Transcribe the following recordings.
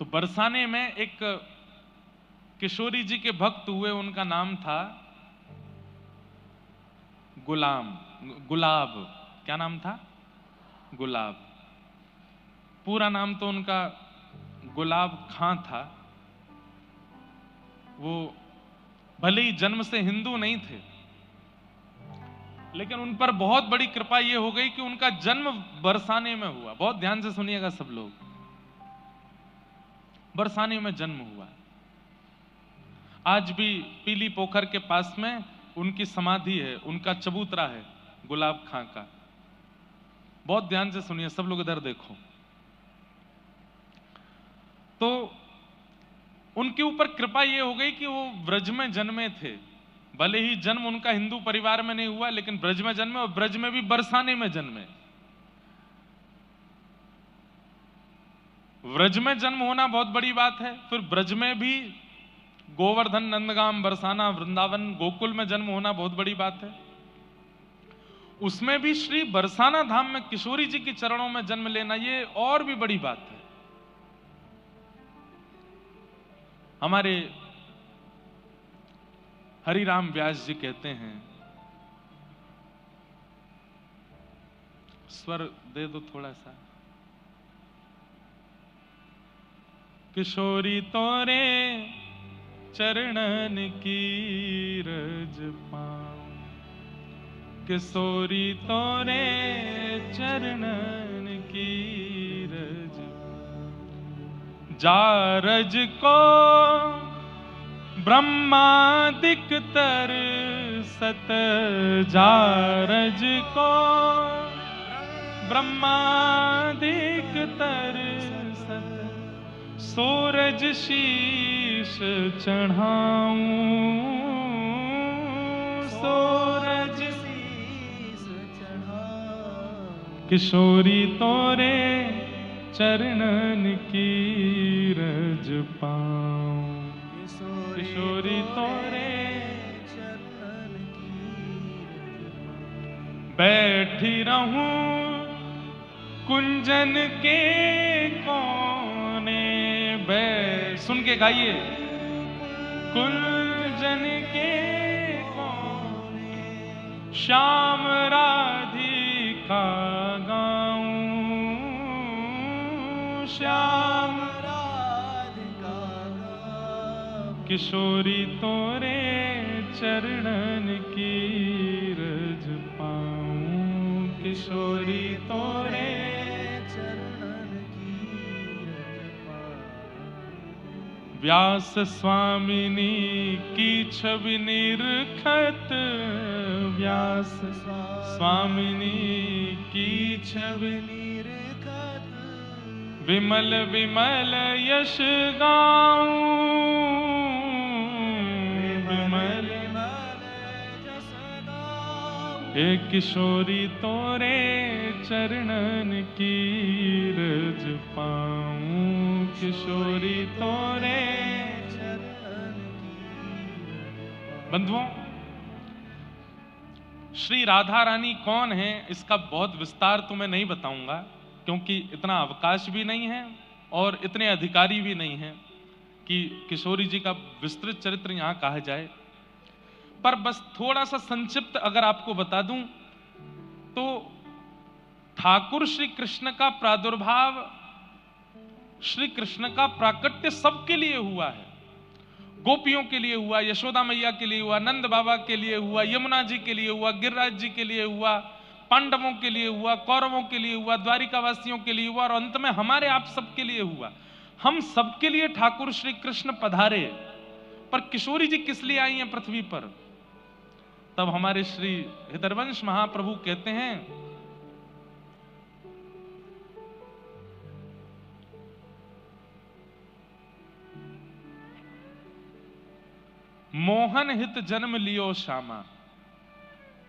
तो बरसाने में एक किशोरी जी के भक्त हुए, उनका नाम था गुलाब। क्या नाम था? गुलाब। पूरा नाम तो उनका गुलाब खां था। वो भले ही जन्म से हिंदू नहीं थे, लेकिन उन पर बहुत बड़ी कृपा ये हो गई कि उनका जन्म बरसाने में हुआ। बहुत ध्यान से सुनिएगा सब लोग, बरसाने में जन्म हुआ। आज भी पीली पोखर के पास में उनकी समाधि है, उनका चबूतरा है गुलाब खां का। बहुत ध्यान से सुनिए सब लोग, इधर देखो। तो उनके ऊपर कृपा ये हो गई कि वो ब्रज में जन्मे थे। भले ही जन्म उनका हिंदू परिवार में नहीं हुआ, लेकिन ब्रज में जन्मे, और ब्रज में भी बरसाने में जन्मे। ब्रज में जन्म होना बहुत बड़ी बात है। फिर ब्रज में भी गोवर्धन, नंदगाम, बरसाना, वृंदावन, गोकुल में जन्म होना बहुत बड़ी बात है। उसमें भी श्री बरसाना धाम में किशोरी जी के चरणों में जन्म लेना, ये और भी बड़ी बात है। हमारे हरिराम व्यास जी कहते हैं, स्वर दे दो थोड़ा सा। किशोरी तोरे चरणन की रज पाऊं, किशोरी तोरे चरणन की रज, जारज को ब्रह्मादिक तर सत, जारज को ब्रह्मादिक तर सत, सूरज शीश चढ़ाऊं, सूरज शीश चढ़ाऊं, किशोरी तोरे चरणन की रज पाऊं, किशोरी तोरे चरणन की रज पाऊं, बैठी रहूं कुंजन के कोने, सुन के गाइए, कुंजन के कोने श्याम राधिका गाऊं, श्याम राधिका गाऊं, किशोरी तोरे चरणन की रज पाऊं, किशोरी तोरे व्यास स्वामिनी की छवि निरखत, व्यास स्वामिनी की छवि निरखत, विमल विमल यश गाऊं, विमल विमल यश गाऊं, हे किशोरी तोरे चरणन की रज पाऊं, किशोरी तोरे चरणन की। बंधुओं, श्री राधा रानी कौन है इसका बहुत विस्तार तो मैं नहीं बताऊंगा, क्योंकि इतना अवकाश भी नहीं है और इतने अधिकारी भी नहीं है कि किशोरी जी का विस्तृत चरित्र यहां कहा जाए। पर बस थोड़ा सा संक्षिप्त अगर आपको बता दूं तो ठाकुर श्री कृष्ण का प्रादुर्भाव, श्री कृष्ण का प्राकट्य सबके लिए हुआ है। गोपियों के लिए हुआ, यशोदा मैया के लिए हुआ, नंद बाबा के लिए हुआ, यमुना जी के लिए हुआ, गिरिराज जी के लिए हुआ, पांडवों के लिए हुआ, कौरवों के लिए हुआ, द्वारिकावासियों के लिए हुआ, और अंत में हमारे आप सबके लिए हुआ। हम सबके लिए ठाकुर श्री कृष्ण पधारे। पर किशोरी जी किस लिए आई हैं पृथ्वी पर? तब हमारे श्री हृदयवंश महाप्रभु कहते हैं, मोहन हित जन्म लियो श्यामा।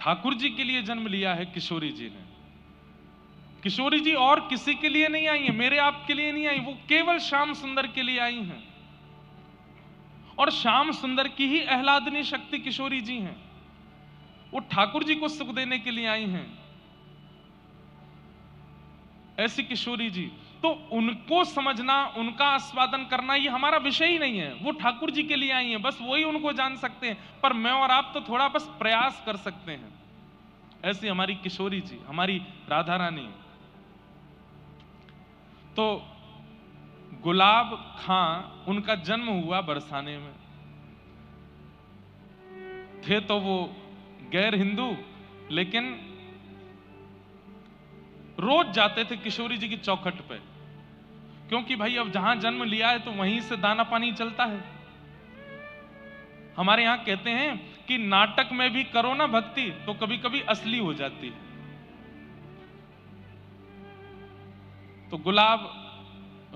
ठाकुर जी के लिए जन्म लिया है किशोरी जी ने। किशोरी जी और किसी के लिए नहीं आई है, मेरे आपके लिए नहीं आई, वो केवल श्याम सुंदर के लिए आई हैं। और श्याम सुंदर की ही आह्लादनी शक्ति किशोरी जी हैं। वो ठाकुर जी को सुख देने के लिए आई हैं। ऐसी किशोरी जी तो उनको समझना, उनका आस्वादन करना ये हमारा विषय ही नहीं है। वो ठाकुर जी के लिए आई हैं, बस वही उनको जान सकते हैं, पर मैं और आप तो थोड़ा बस प्रयास कर सकते हैं। ऐसी हमारी किशोरी जी, हमारी राधा रानी। तो गुलाब खां, उनका जन्म हुआ बरसाने में। थे तो वो गैर हिंदू, लेकिन रोज जाते थे किशोरी जी की चौखट पे, क्योंकि भाई अब जहां जन्म लिया है तो वहीं से दाना पानी चलता है। हमारे यहां कहते हैं कि नाटक में भी करो ना भक्ति तो कभी कभी असली हो जाती है। तो गुलाब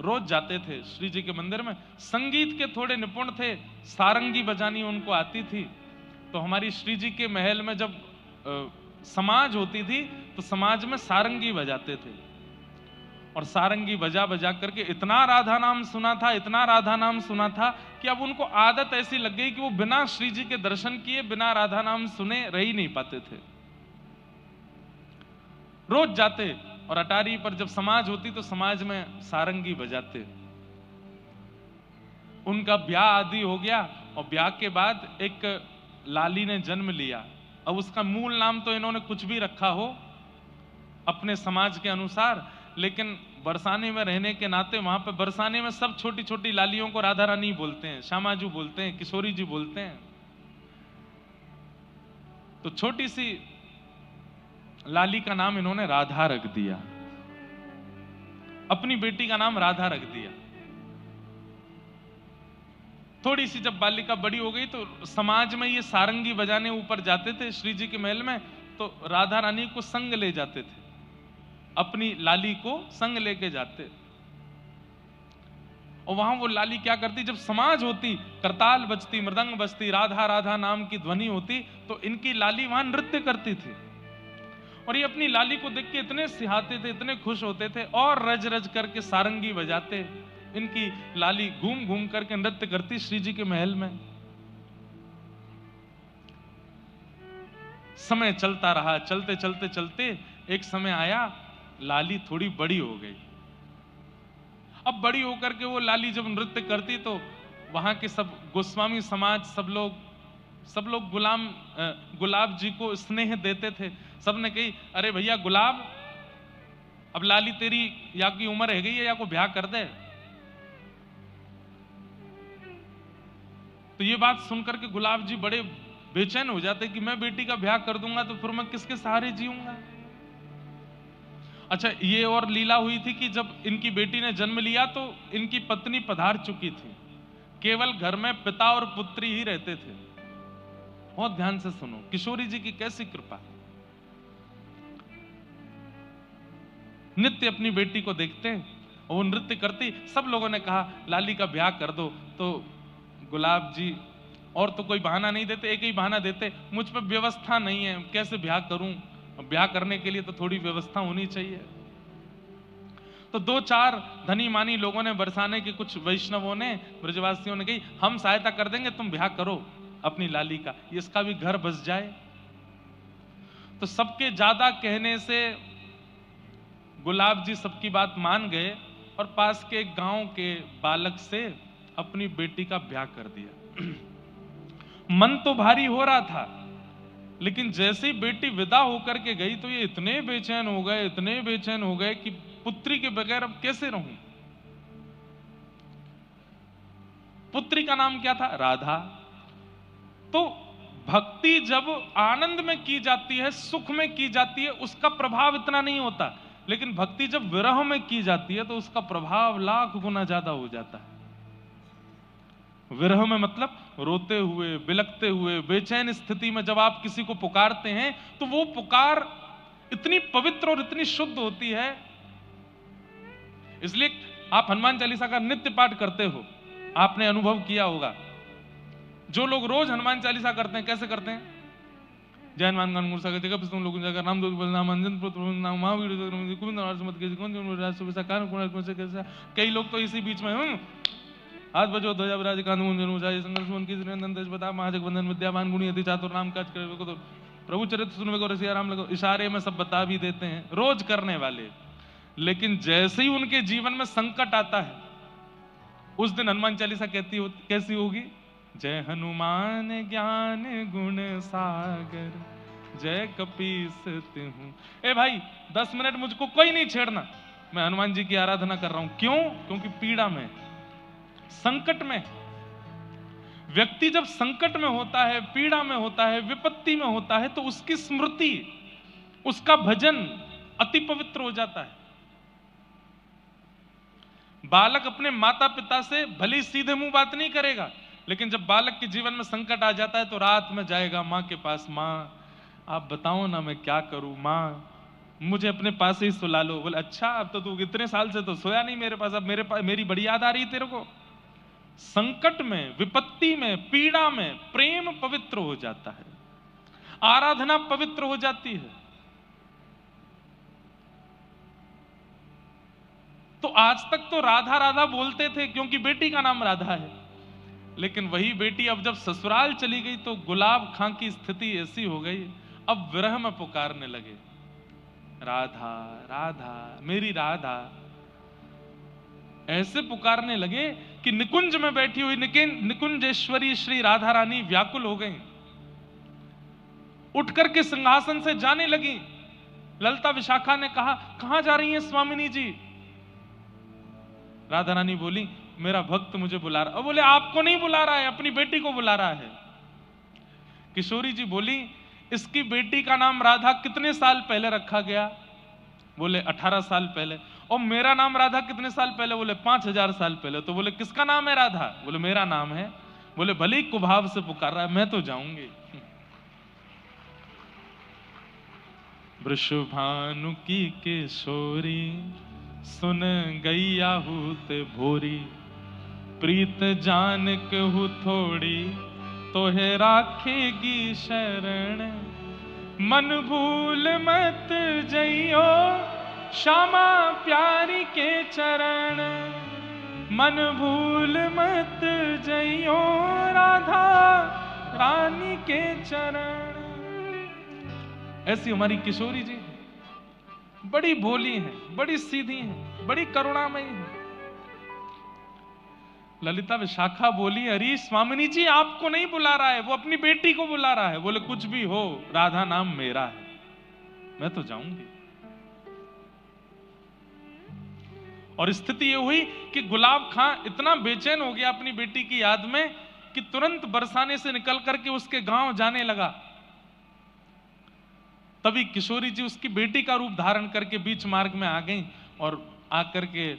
रोज जाते थे श्री जी के मंदिर में। संगीत के थोड़े निपुण थे, सारंगी बजानी उनको आती थी। तो हमारी श्री जी के महल में जब समाज होती थी तो समाज में सारंगी बजाते थे, और सारंगी बजा बजा करके इतना राधा नाम सुना था, इतना राधा नाम सुना था कि अब उनको आदत ऐसी लग गई कि वो बिना श्री जी के दर्शन किए, बिना राधा नाम सुने रह ही नहीं पाते थे। रोज जाते और अटारी पर जब समाज होती तो समाज में सारंगी बजाते। उनका ब्याह आदि हो गया, और ब्याह के बाद एक लाली ने जन्म लिया। अब उसका मूल नाम तो इन्होंने कुछ भी रखा हो अपने समाज के अनुसार, लेकिन बरसाने में रहने के नाते वहां पे बरसाने में सब छोटी छोटी लालियों को राधा रानी बोलते हैं, श्यामाजू बोलते हैं, किशोरी जी बोलते हैं। तो छोटी सी लाली का नाम इन्होंने राधा रख दिया, अपनी बेटी का नाम राधा रख दिया। थोड़ी सी जब बालिका बड़ी हो गई तो समाज में ये सारंगी बजाने ऊपर जाते थे श्री जी के महल में, तो राधा रानी को संग ले जाते थे, अपनी लाली को संग लेके जाते। और वहां वो लाली क्या करती, जब समाज होती, करताल बजती, मृदंग बजती, राधा राधा नाम की ध्वनि होती, तो इनकी लाली वहां नृत्य करती थी। और ये अपनी लाली को देख के इतने सिहाते थे, इतने खुश होते थे, और रज रज करके सारंगी बजाते। इनकी लाली घूम घूम करके नृत्य करती श्री जी के महल में। समय चलता रहा, चलते चलते चलते एक समय आया, लाली थोड़ी बड़ी हो गई। अब बड़ी होकर के वो लाली जब नृत्य करती तो वहां के सब गोस्वामी समाज, सब लोग गुलाब जी को स्नेह देते थे। सबने कही, अरे भैया गुलाब, अब लाली तेरी या की उम्र है गई है, या को ब्याह कर दे। तो ये बात सुनकर के गुलाब जी बड़े बेचैन हो जाते कि मैं बेटी का ब्याह कर दूंगा तो फिर मैं किसके सहारे जीऊंगा। अच्छा, ये और लीला हुई थी कि जब इनकी बेटी ने जन्म लिया तो इनकी पत्नी पधार चुकी थी, केवल घर में पिता और पुत्री ही रहते थे। बहुत ध्यान से सुनो, किशोरी जी की कैसी कृपा। नित्य अपनी बेटी को देखते और वो नृत्य करती। सब लोगों ने कहा लाली का ब्याह कर दो, तो गुलाब जी और तो कोई बहाना नहीं देते, एक ही बहाना देते, मुझ पर व्यवस्था नहीं है, कैसे ब्याह करूं। ब्याह करने के लिए तो थोड़ी व्यवस्था होनी चाहिए। तो दो चार धनी मानी लोगों ने, बरसाने के कुछ वैष्णवों ने, ब्रजवासियों ने कही, हम सहायता कर देंगे, तुम ब्याह करो अपनी लाली का, इसका भी घर बस जाए। तो सबके ज्यादा कहने से गुलाब जी सबकी बात मान गए और पास के गांव के बालक से अपनी बेटी का ब्याह कर दिया। मन तो भारी हो रहा था, लेकिन जैसे ही बेटी विदा होकर के गई तो ये इतने बेचैन हो गए, इतने बेचैन हो गए कि पुत्री के बगैर अब कैसे रहूं। पुत्री का नाम क्या था? राधा। तो भक्ति जब आनंद में की जाती है, सुख में की जाती है, उसका प्रभाव इतना नहीं होता, लेकिन भक्ति जब विरह में की जाती है तो उसका प्रभाव लाख गुना ज्यादा हो जाता है। विरह में मतलब रोते हुए, बिलखते हुए, बेचैन स्थिति में जब आप किसी को पुकारते हैं तो वो पुकार इतनी पवित्र और इतनी शुद्ध होती है। इसलिए आप हनुमान चालीसा का नित्य पाठ करते हो, आपने अनुभव किया होगा। जो लोग रोज हनुमान चालीसा करते हैं, कैसे करते हैं? जय हनुमान ज्ञान गुण सागर जगत पितृ लोक उजागर नाम दूत बलनाम अंजन पुत्र नाम महावीर कुंद सुमत के कौन राज सुबह कान गुण से कैसा। कई लोग तो इसी बीच में हाथ बजो ध्वजा विराज कांध मुंजन ऊंचाई संघर्ष मन की नंदन बता महाजगवंदन विद्यावान गुणी अति चातुर नाम काज करे तो प्रभु चरित्र सुनवे को रसिया राम लगो। इशारे में सब बता भी देते हैं, रोज करने वाले। लेकिन जैसे ही उनके जीवन में संकट आता है, उस दिन हनुमान चालीसा कैसी होगी? जय हनुमान ज्ञान गुण सागर, जय कपीस तिहु। ए भाई 10 मिनट मुझको कोई नहीं छेड़ना, मैं हनुमान जी की आराधना कर रहा हूं। क्यों? क्योंकि पीड़ा में, संकट में। व्यक्ति जब संकट में होता है, पीड़ा में होता है, विपत्ति में होता है, तो उसकी स्मृति, उसका भजन अति पवित्र हो जाता है। बालक अपने माता पिता से भले सीधे मुंह बात नहीं करेगा, लेकिन जब बालक के जीवन में संकट आ जाता है तो रात में जाएगा मां के पास, मां आप बताओ ना मैं क्या करूं, मां मुझे अपने पास ही सुला लो। बोले अच्छा, अब तो तू इतने साल से तो सोया नहीं मेरे पास, अब मेरी बड़ी याद आ रही तेरे को। संकट में, विपत्ति में, पीड़ा में प्रेम पवित्र हो जाता है, आराधना पवित्र हो जाती है। तो आज तक तो राधा राधा बोलते थे क्योंकि बेटी का नाम राधा है, लेकिन वही बेटी अब जब ससुराल चली गई तो गुलाब खां की स्थिति ऐसी हो गई, अब विरह में पुकारने लगे, राधा राधा मेरी राधा। ऐसे पुकारने लगे कि निकुंज में बैठी हुई निकुंजेश्वरी श्री राधा रानी व्याकुल हो गई, उठकर के सिंहासन से जाने लगी। ललिता विशाखा ने कहा, कहां जा रही हैं स्वामिनी जी? राधा रानी बोली, मेरा भक्त मुझे बुला रहा। बोले आपको नहीं बुला रहा है, अपनी बेटी को बुला रहा है। किशोरी जी बोली, इसकी बेटी का नाम राधा कितने साल पहले रखा गया? बोले 18 साल पहले। और मेरा नाम राधा कितने साल पहले? बोले 5000 साल पहले। तो बोले किसका नाम है राधा? बोले मेरा नाम है। बोले भले ही कुभाव से पुकार रहा है, मैं तो जाऊंगी। वृषभानु की किशोरी सुन गई आहूत भोरी, प्रीत जान कहू थोड़ी तो है राखेगी शरण। मन भूल मत जइयो श्यामा प्यारी के चरण, मन भूल मत जइयो राधा रानी के चरण। ऐसी हमारी किशोरी जी बड़ी भोली हैं, बड़ी सीधी हैं, बड़ी करुणामयी हैं। ललिता विशाखा बोली, अरे स्वामिनी जी आपको नहीं बुला रहा है, वो अपनी बेटी को बुला रहा है। बोले कुछ भी हो, राधा नाम मेरा है, मैं तो जाऊंगी। और स्थिति ये हुई कि गुलाब खां इतना बेचैन हो गया अपनी बेटी की याद में कि तुरंत बरसाने से निकल करके उसके गांव जाने लगा। तभी किशोरी जी उसकी बेटी का रूप धारण करके बीच मार्ग में आ गई और आकर के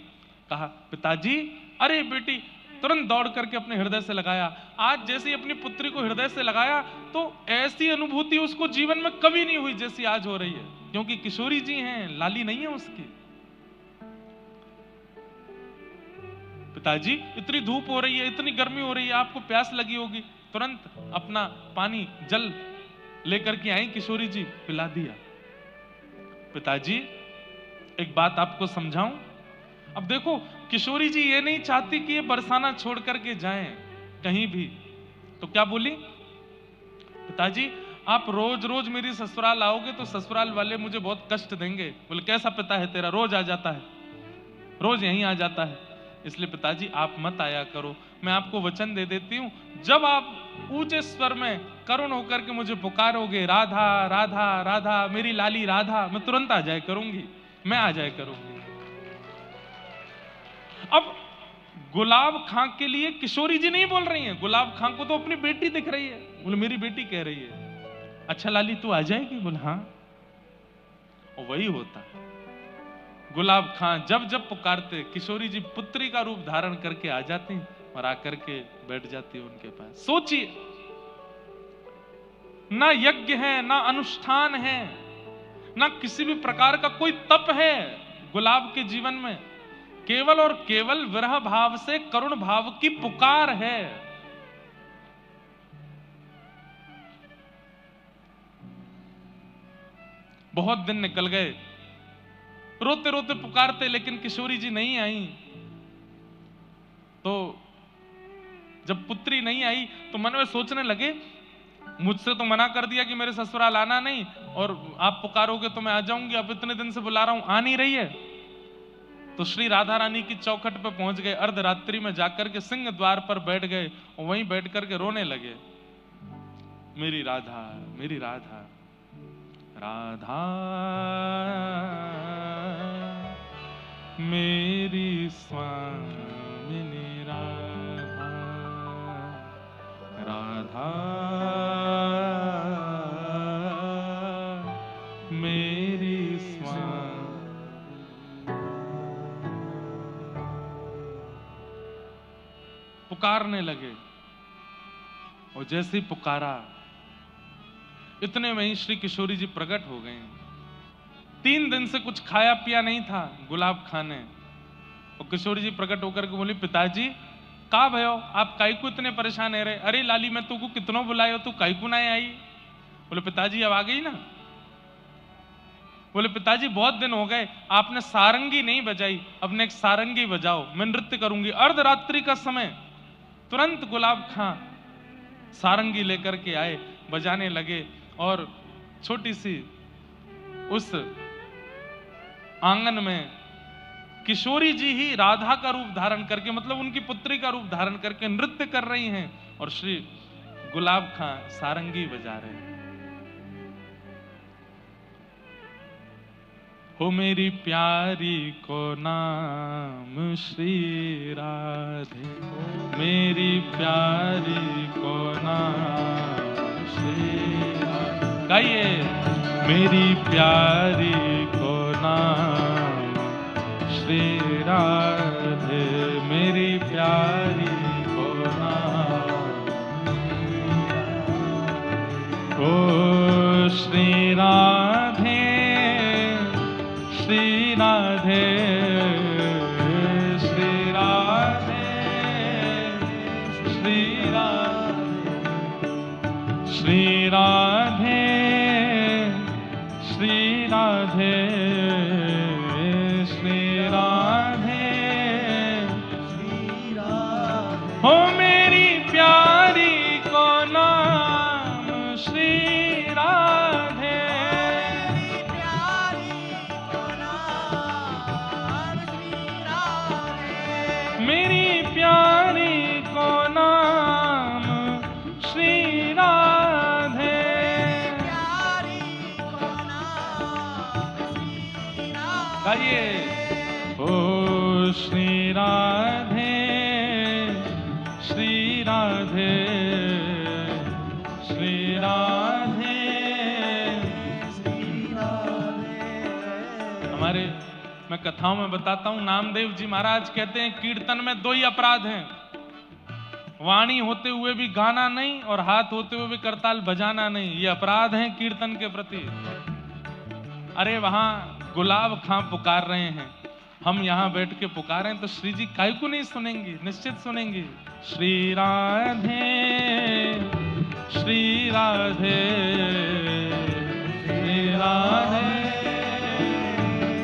कहा, पिताजी। अरे बेटी तुरंत दौड़ करके अपने हृदय से लगाया। आज जैसे अपनी पुत्री को हृदय से लगाया तो ऐसी अनुभूति उसको जीवन में कभी नहीं हुई जैसी आज हो रही है, क्योंकि किशोरी जी हैं, लाली नहीं है उसकी। पिताजी इतनी धूप हो रही है, इतनी गर्मी हो रही है, आपको प्यास लगी होगी, तुरंत अपना पानी जल लेकर के आई किशोरी जी, पिला दिया। पिताजी एक बात आपको समझाऊं। अब देखो किशोरी जी ये नहीं चाहती कि ये बरसाना छोड़ करके जाएं कहीं भी, तो क्या बोली, पिताजी आप रोज रोज मेरी ससुराल आओगे तो ससुराल वाले मुझे बहुत कष्ट देंगे। बोले कैसा पिता है तेरा, रोज आ जाता है, रोज यहीं आ जाता है, इसलिए पिताजी आप मत आया करो। मैं आपको वचन दे देती हूं, जब आप ऊंचे स्वर में करुण होकर के मुझे पुकारोगे, राधा राधा राधा मेरी लाली राधा, मैं तुरंत आ जाया करूंगी, मैं आ जाया करूंगी। अब गुलाब खां के लिए किशोरी जी नहीं बोल रही हैं, गुलाब खां को तो अपनी बेटी दिख रही है। बोले मेरी बेटी कह रही है, अच्छा लाली तू आ जाएगी? बोले हाँ। और वही होता, गुलाब खां जब जब पुकारते किशोरी जी पुत्री का रूप धारण करके आ जाती और आकर के बैठ जाती उनके पास। सोचिए, ना यज्ञ है, ना अनुष्ठान है, ना किसी भी प्रकार का कोई तप है गुलाब के जीवन में, केवल और केवल विरह भाव से करुण भाव की पुकार है। बहुत दिन निकल गए, रोते रोते पुकारते, लेकिन किशोरी जी नहीं आई। तो जब पुत्री नहीं आई तो मन में सोचने लगे, मुझसे तो मना कर दिया कि मेरे ससुराल आना नहीं, और आप पुकारोगे तो मैं आ जाऊंगी, अब इतने दिन से बुला रहा हूं आ नहीं रही है, तो श्री राधा रानी की चौखट पर पहुंच गए, अर्धरात्रि में जाकर के सिंह द्वार पर बैठ गए और वहीं बैठ करके रोने लगे, मेरी राधा, मेरी राधा, राधा मेरी स्वामिनी राधा, राधा मेरी पुकारने लगे। और जैसे ही पुकारा, इतने में ही श्री किशोरी जी प्रकट हो गए। 3 दिन से कुछ खाया पिया नहीं था गुलाब खां ने। और किशोरी जी प्रकट होकर के बोली, पिताजी का भयो, आप काई को इतने परेशान है रहे? अरे लाली, मैं तुमको कितनों बुलायो, तू काई को ना आई? बोले पिताजी अब आ गई ना। बोले पिताजी बहुत दिन हो गए, आपने सारंगी नहीं बजाई, अपने एक सारंगी बजाओ, मैं नृत्य करूंगी। अर्धरात्रि का समय, तुरंत गुलाब खां सारंगी लेकर के आए, बजाने लगे। और छोटी सी उस आंगन में किशोरी जी ही राधा का रूप धारण करके, मतलब उनकी पुत्री का रूप धारण करके नृत्य कर रही हैं और श्री गुलाब खां सारंगी बजा रहे हैं। हो मेरी प्यारी को नाम श्री राधे, मेरी प्यारी को नाम श्री राधे। गाइए, मेरी प्यारी को नाम श्री राधे, मेरी प्यारी को नाम। ओ श्री राधे, श्री राधे, श्री राधे, श्री राधे, श्री राधे, श्री राधे, श्री राधे, श्री राधे। हो मेरी प्यारी को नाम श्री राधे, मेरी प्यारी को नाम श्री राधे, गाइए। ओ श्री राधे, श्री राधे, श्री राधे, श्री राधे। हमारे, मैं कथाओं में बताता हूं, नामदेव जी महाराज कहते हैं कीर्तन में 2 ही अपराध हैं, वाणी होते हुए भी गाना नहीं और हाथ होते हुए भी करताल बजाना नहीं। ये अपराध हैं कीर्तन के प्रति। अरे वहां गुलाब खां पुकार रहे हैं, हम यहां बैठ के पुकारें तो श्री जी काहे को नहीं सुनेंगी? निश्चित सुनेंगी। श्री राधे, श्री राधे, श्री राधे,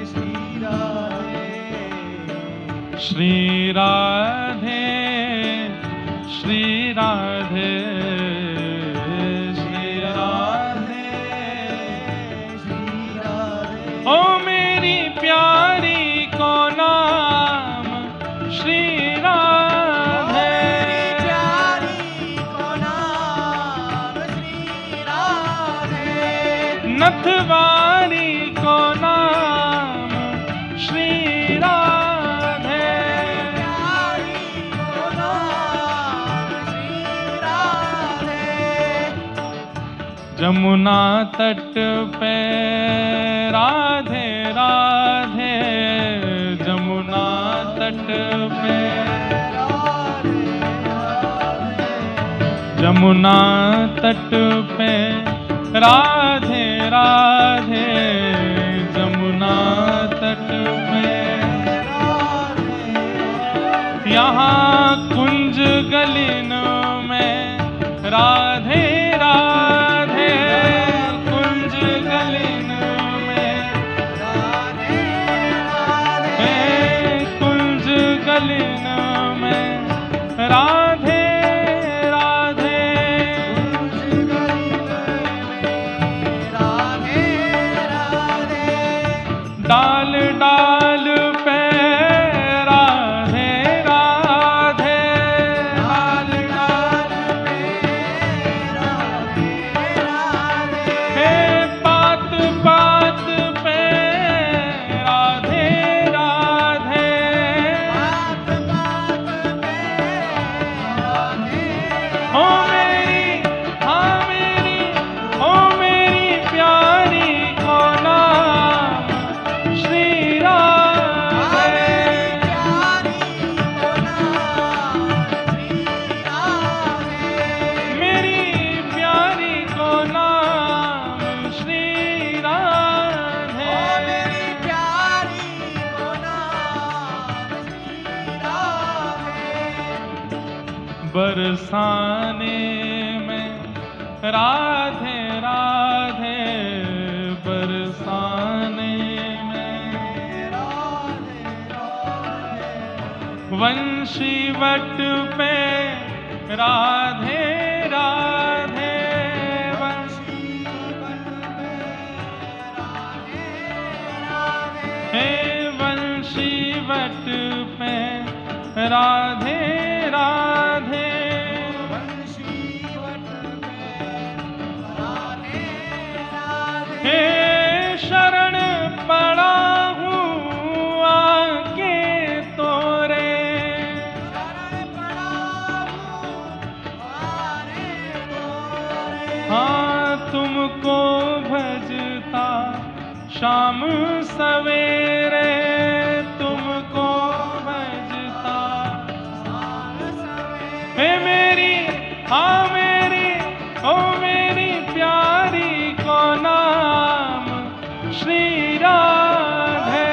श्री राधे, श्री राधे, श्री राधे, श्री राधे। ओ मेरी प्यारी को नाम श्री राधे, प्यारी को नाम श्री राधे, नथवारी को नाम श्री राधे, जमुना तट पे राधे राधे, जमुना तट पे, जमुना तट पे राधे राधे, जमुना तट पे, यहाँ कुंज गलिन में राधे राधे, कुंज गलिन में राधे राधे, कुंज गलिन में राधे राधे, कुंज गलिन में राधे बरसाने में, राधे राधे बरसाने में, वंशी वट पे राधे राधे, हे वंशी वट पे राधे राधे, हे शरण पड़ा हूँ आके तोरे, हाँ तुमको भजता शाम सवेरे, तुमको भजता, हे मेरी, हाँ मेरी, ओ मेरी प्यारी को नाम श्री राधे,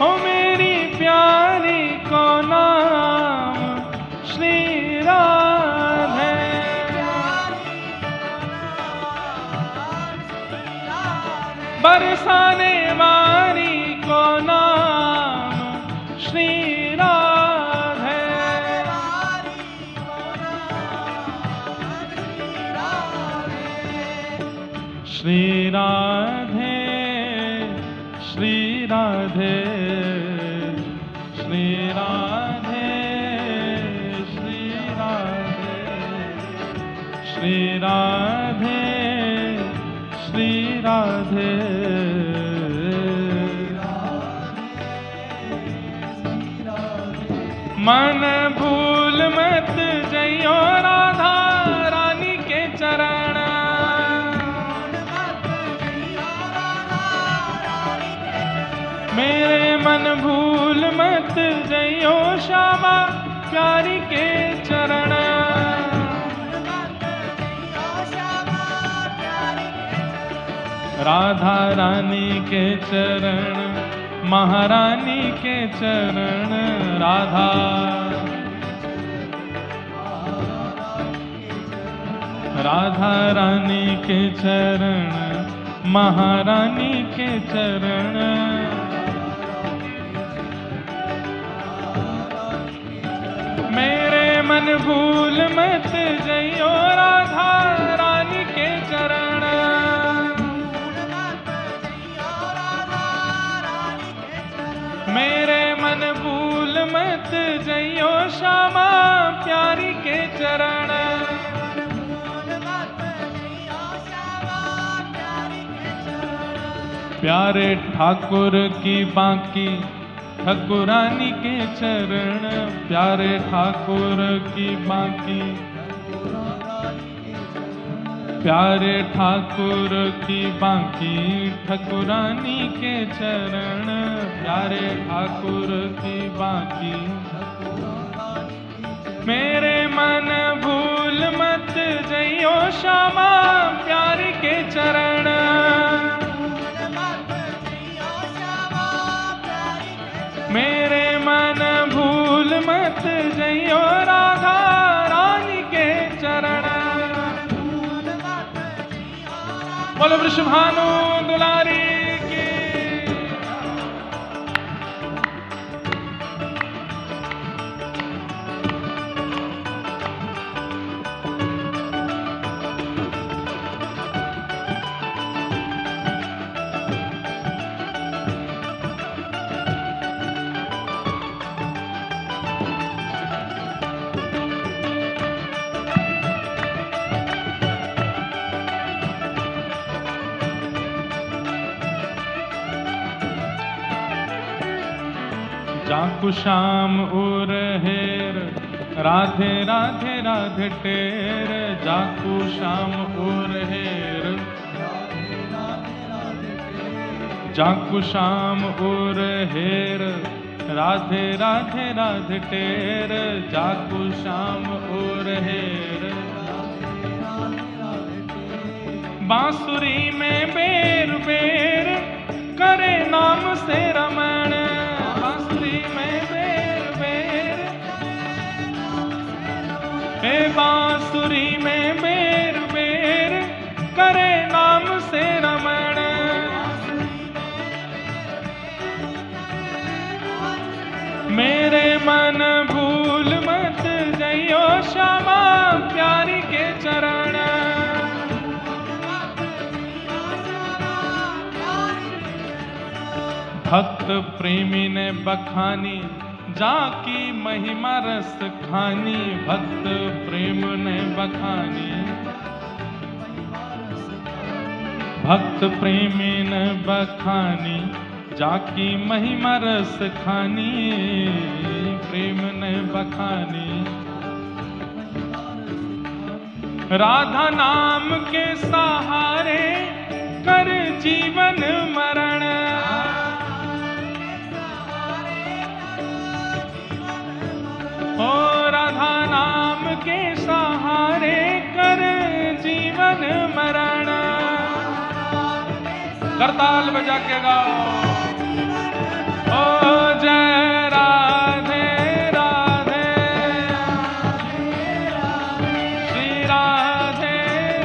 ओ मेरी प्यारी को नाम श्री राधे, बरसाने वाली को नाम श्री राधे, श्री राधे, श्री राधे, श्री राधे, श्री राधे, श्री राधे, श्री राधे, मन भूल मत जइयो राधा रानी के चरण, मेरे मन भूल मत जइयो श्यामा प्यारी के चरण, राधा रानी के चरण, महारानी के चरण, राधा राधा रानी के चरण, महारानी के चरण, मेरे मन भूल मत जइयो राधा रानी के चरण, मेरे मन भूल मत जइयो श्यामा प्यारी के चरण, प्यारे ठाकुर की बांकी ठाकुरानी के चरण, प्यारे ठाकुर की बांकी, प्यारे ठाकुर की बांकी ठाकुरानी के चरण, प्यारे ठाकुर की बांकी, मेरे मन भूल मत जइयो श्यामा प्यारी के चरण, मेरे मन भूल मत जइयो राधा रानी के चरण, बोलो वृषभानु दुलारी की। जाकू श्याम उर हेर राधे राधे राधे टेर, जाकू श्याम उर हेर, जाकू श्याम उर हेर राधे राधे राधे टेर, जाकू श्याम उर हेर, बांसुरी में बेर बेर करे नाम से रमण, मन भूल मत जइयो श्यामा प्यारी के चरण। भक्त प्रेमी ने बखानी जाकी महिमा रस खानी। भक्त प्रेम ने बखानी, भक्त प्रेमी ने बखानी जाकी महिमा रस खानी। प्रेम ने बखानी राधा नाम के सहारे कर जीवन मरण। ओ राधा नाम के सहारे कर जीवन मरण। करताल बजा के गाओ। ओ जय राधे राधे श्री राधे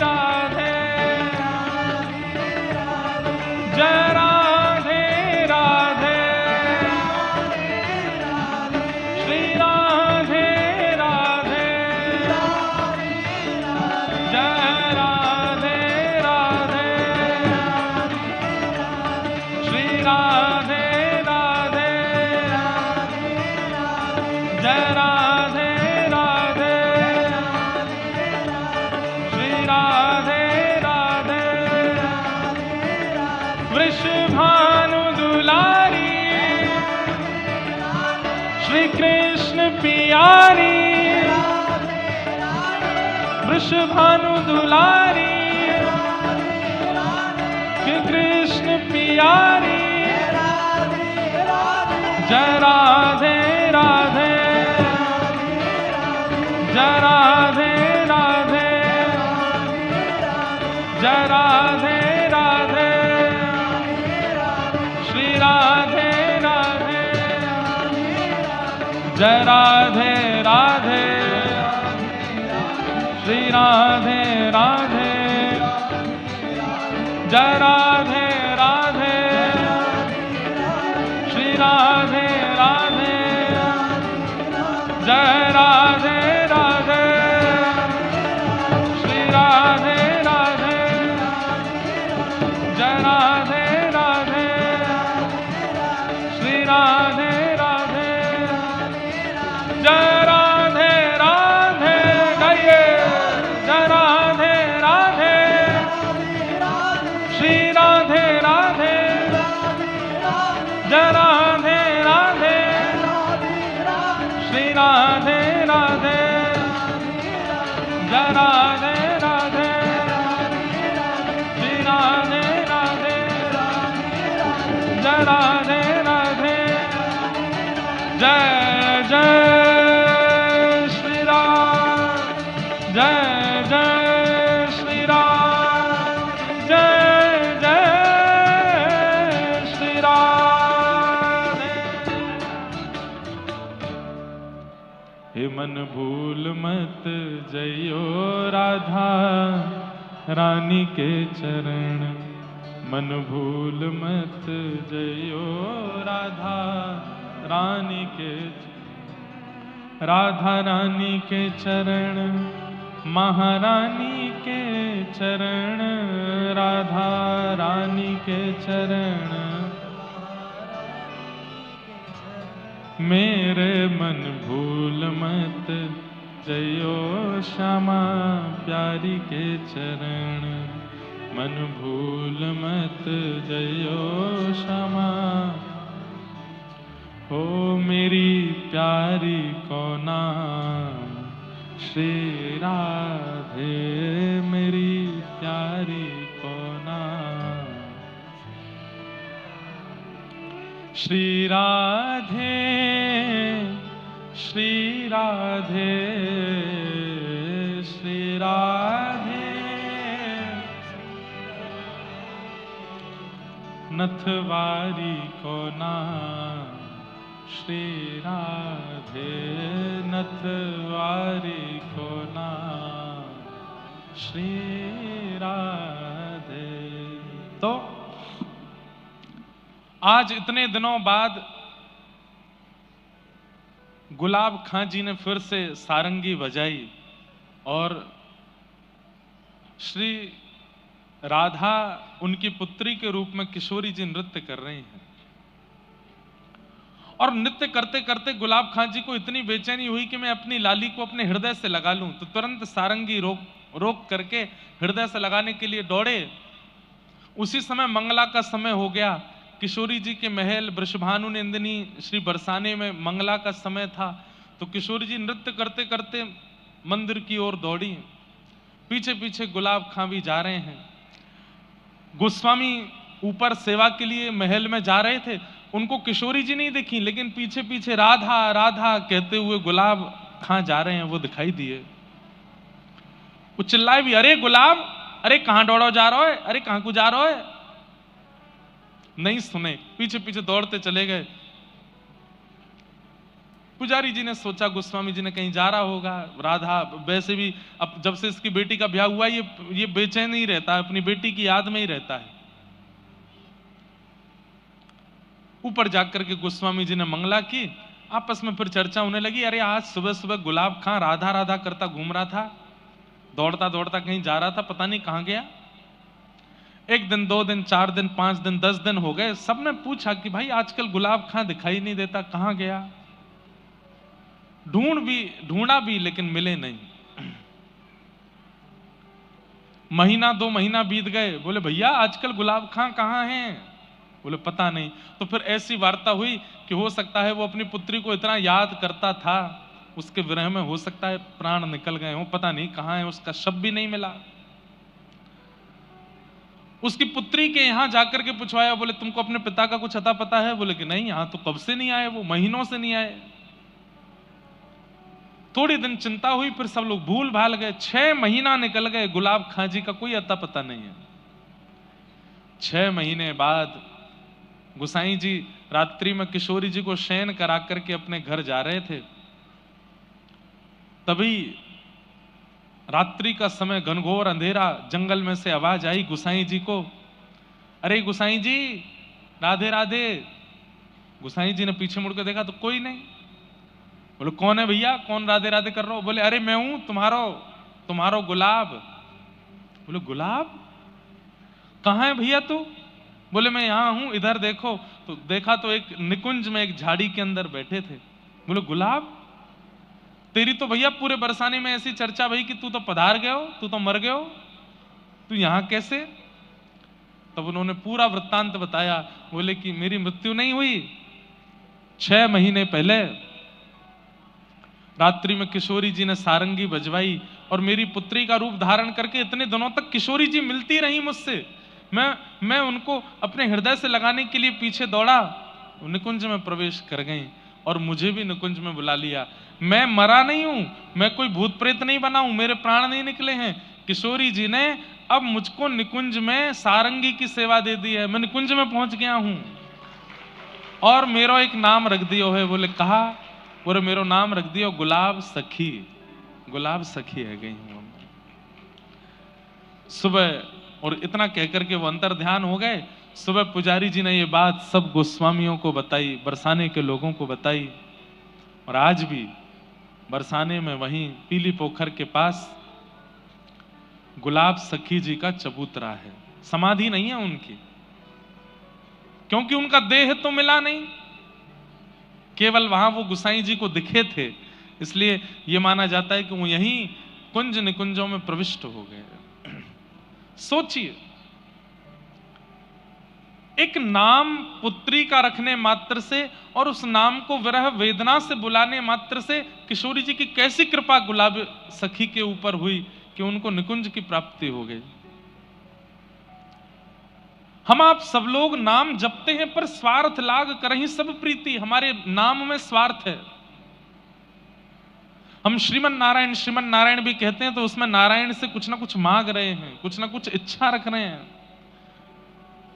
राधे जय राधे राधे श्री राधे राधे जय राधे राधे श्री राधे राधे जय राधे राधे श्री राधे राधे। वृषभानु दुलारी श्री कृष्ण पियारी। वृषभानु दुलारी श्री कृष्ण पियारी। जय राधे राधे जय राधे राधे जय राधे राधे श्री राधे राधे जय राधे राधे श्री राधे राधे जय राधे राधे श्री राधे राधे जय राधे राधे श्री राधे राधे जय राधे राधे श्री राधे राधे जय राधे राधे। गाइए जय राधे राधे श्री राधे राधे जय राधे राधे श्री राधे राधे जय राधे राधे श्री राधे राधे जय राधे राधे जय जय श्री राम जय जय श्री राम जय जय श्री राम। हे मन भूल मत जइयो राधा रानी के चरण। मन भूल मत जइयो राधा रानी के राधा रानी के चरण। महारानी के चरण राधा रानी के चरण। मेरे मन भूल मत जइयो श्यामा प्यारी के चरण। मन भूल मत जइयो श्यामा। हो मेरी प्यारी को नाम श्री राधे। मेरी प्यारी को नाम श्री राधे श्री राधे श्री राधे। नथवारी को नाम श्री राधे। नथवारी को नाम श्री राधे। तो आज इतने दिनों बाद गुलाब खां जी ने फिर से सारंगी बजाई और श्री राधा उनकी पुत्री के रूप में किशोरी जी नृत्य कर रही हैं। और नृत्य करते करते गुलाब खां जी को इतनी बेचैनी हुई कि मैं अपनी लाली को अपने हृदय से लगा लूं, तो तुरंत सारंगी रोक करके हृदय से लगाने के लिए दौड़े। उसी समय मंगला का समय हो गया। किशोरी जी के महल वृषभानु नंदिनी श्री बरसाने में मंगला का समय था। तो किशोरी जी नृत्य करते करते मंदिर की ओर दौड़ी। पीछे पीछे गुलाब खां भी जा रहे हैं। गोस्वामी ऊपर सेवा के लिए महल में जा रहे थे, उनको किशोरी जी नहीं दिखी, लेकिन पीछे पीछे राधा राधा कहते हुए गुलाब खां जा रहे हैं, वो दिखाई दिए। वो चिल्लाए भी, अरे गुलाब, अरे कहां दौड़ो जा रहा है, अरे कहां को जा रहा है। नहीं सुने, पीछे पीछे दौड़ते चले गए। पुजारी जी ने सोचा गोस्वामी जी ने कहीं जा रहा होगा। राधा वैसे भी अब जब से इसकी बेटी का ब्याह हुआ ये बेचैन नहीं रहता है, अपनी बेटी की याद में ही रहता है। ऊपर जाकर के गोस्वामी जी ने मंगला की। आपस में फिर चर्चा होने लगी, अरे आज सुबह सुबह गुलाब खां राधा राधा करता घूम रहा था, दौड़ता दौड़ता कहीं जा रहा था, पता नहीं कहां गया। 1 दिन 2 दिन 4 दिन 5 दिन 10 दिन हो गए। सबने पूछा कि भाई आजकल गुलाब खां दिखाई नहीं देता, कहां गया। ढूंढा भी लेकिन मिले नहीं। महीना 2 महीना बीत गए। बोले भैया आजकल गुलाब खां कहां हैं। बोले पता नहीं। तो फिर ऐसी वार्ता हुई कि हो सकता है वो अपनी पुत्री को इतना याद करता था, उसके विरह में हो सकता है प्राण निकल गए हो, पता नहीं कहां है, उसका शव भी नहीं मिला। उसकी पुत्री के यहां जाकर के पूछवाया, बोले तुमको अपने पिता का कुछ अता पता है। बोले कि नहीं, यहां तो कब से नहीं आए, वो महीनों से नहीं आए। थोड़ी दिन चिंता हुई, फिर सब लोग भूल भाल गए। 6 महीना निकल गए, गुलाब खां जी का कोई अता पता नहीं है। 6 महीने बाद गोसाई जी रात्रि में किशोरी जी को शयन करा करके अपने घर जा रहे थे। तभी रात्रि का समय, घनघोर अंधेरा, जंगल में से आवाज आई गोसाई जी को, अरे गोसाई जी राधे राधे। गोसाई जी ने पीछे मुड़ के देखा तो कोई नहीं। बोले कौन है भैया, कौन राधे राधे कर रहा हो। बोले अरे मैं हूं तुम्हारो गुलाब। बोले गुलाब, कहां है भैया तू। बोले मैं यहां हूं, इधर देखो। तो देखा तो एक निकुंज में एक झाड़ी के अंदर बैठे थे। बोले गुलाब, तेरी तो भैया पूरे बरसाने में ऐसी चर्चा भई कि तू तो पधार गए हो, तू तो मर गए हो, तू यहां कैसे। तब उन्होंने पूरा वृत्तांत बताया। बोले कि मेरी मृत्यु नहीं हुई, 6 महीने पहले रात्रि में किशोरी जी ने सारंगी बजवाई और मेरी पुत्री का रूप धारण करके इतने दिनों तक किशोरी जी मिलती रही मुझसे। मैं उनको अपने हृदय से लगाने के लिए पीछे दौड़ा, निकुंज में प्रवेश कर गई और मुझे भी निकुंज में बुला लिया। मैं मरा नहीं हूं, मैं कोई भूत प्रेत नहीं बना हूं, मेरे प्राण नहीं निकले हैं। किशोरी जी ने अब मुझको निकुंज में सारंगी की सेवा दे दी है, मैं निकुंज में पहुंच गया हूं और मेरा एक नाम रख दियो है। बोले कहा। बोले मेरो नाम रख दियो गुलाब सखी। गुलाब सखी है गई हूं सुबह। और इतना कहकर के वो अंतर ध्यान हो गए। सुबह पुजारी जी ने ये बात सब गोस्वामियों को बताई, बरसाने के लोगों को बताई। और आज भी बरसाने में वहीं पीली पोखर के पास गुलाब सखी जी का चबूतरा है। समाधि नहीं है उनकी, क्योंकि उनका देह तो मिला नहीं, केवल वहां वो गुसाई जी को दिखे थे, इसलिए यह माना जाता है कि वो यहीं कुंज निकुंजों में प्रविष्ट हो गए। सोचिए, एक नाम पुत्री का रखने मात्र से और उस नाम को विरह वेदना से बुलाने मात्र से किशोरी जी की कैसी कृपा गुलाब सखी के ऊपर हुई कि उनको निकुंज की प्राप्ति हो गई। हम आप सब लोग नाम जपते हैं पर स्वार्थ लाग करहीं सब प्रीति, हमारे नाम में स्वार्थ है। हम श्रीमन नारायण भी कहते हैं तो उसमें नारायण से कुछ ना कुछ मांग रहे हैं, कुछ ना कुछ इच्छा रख रहे हैं।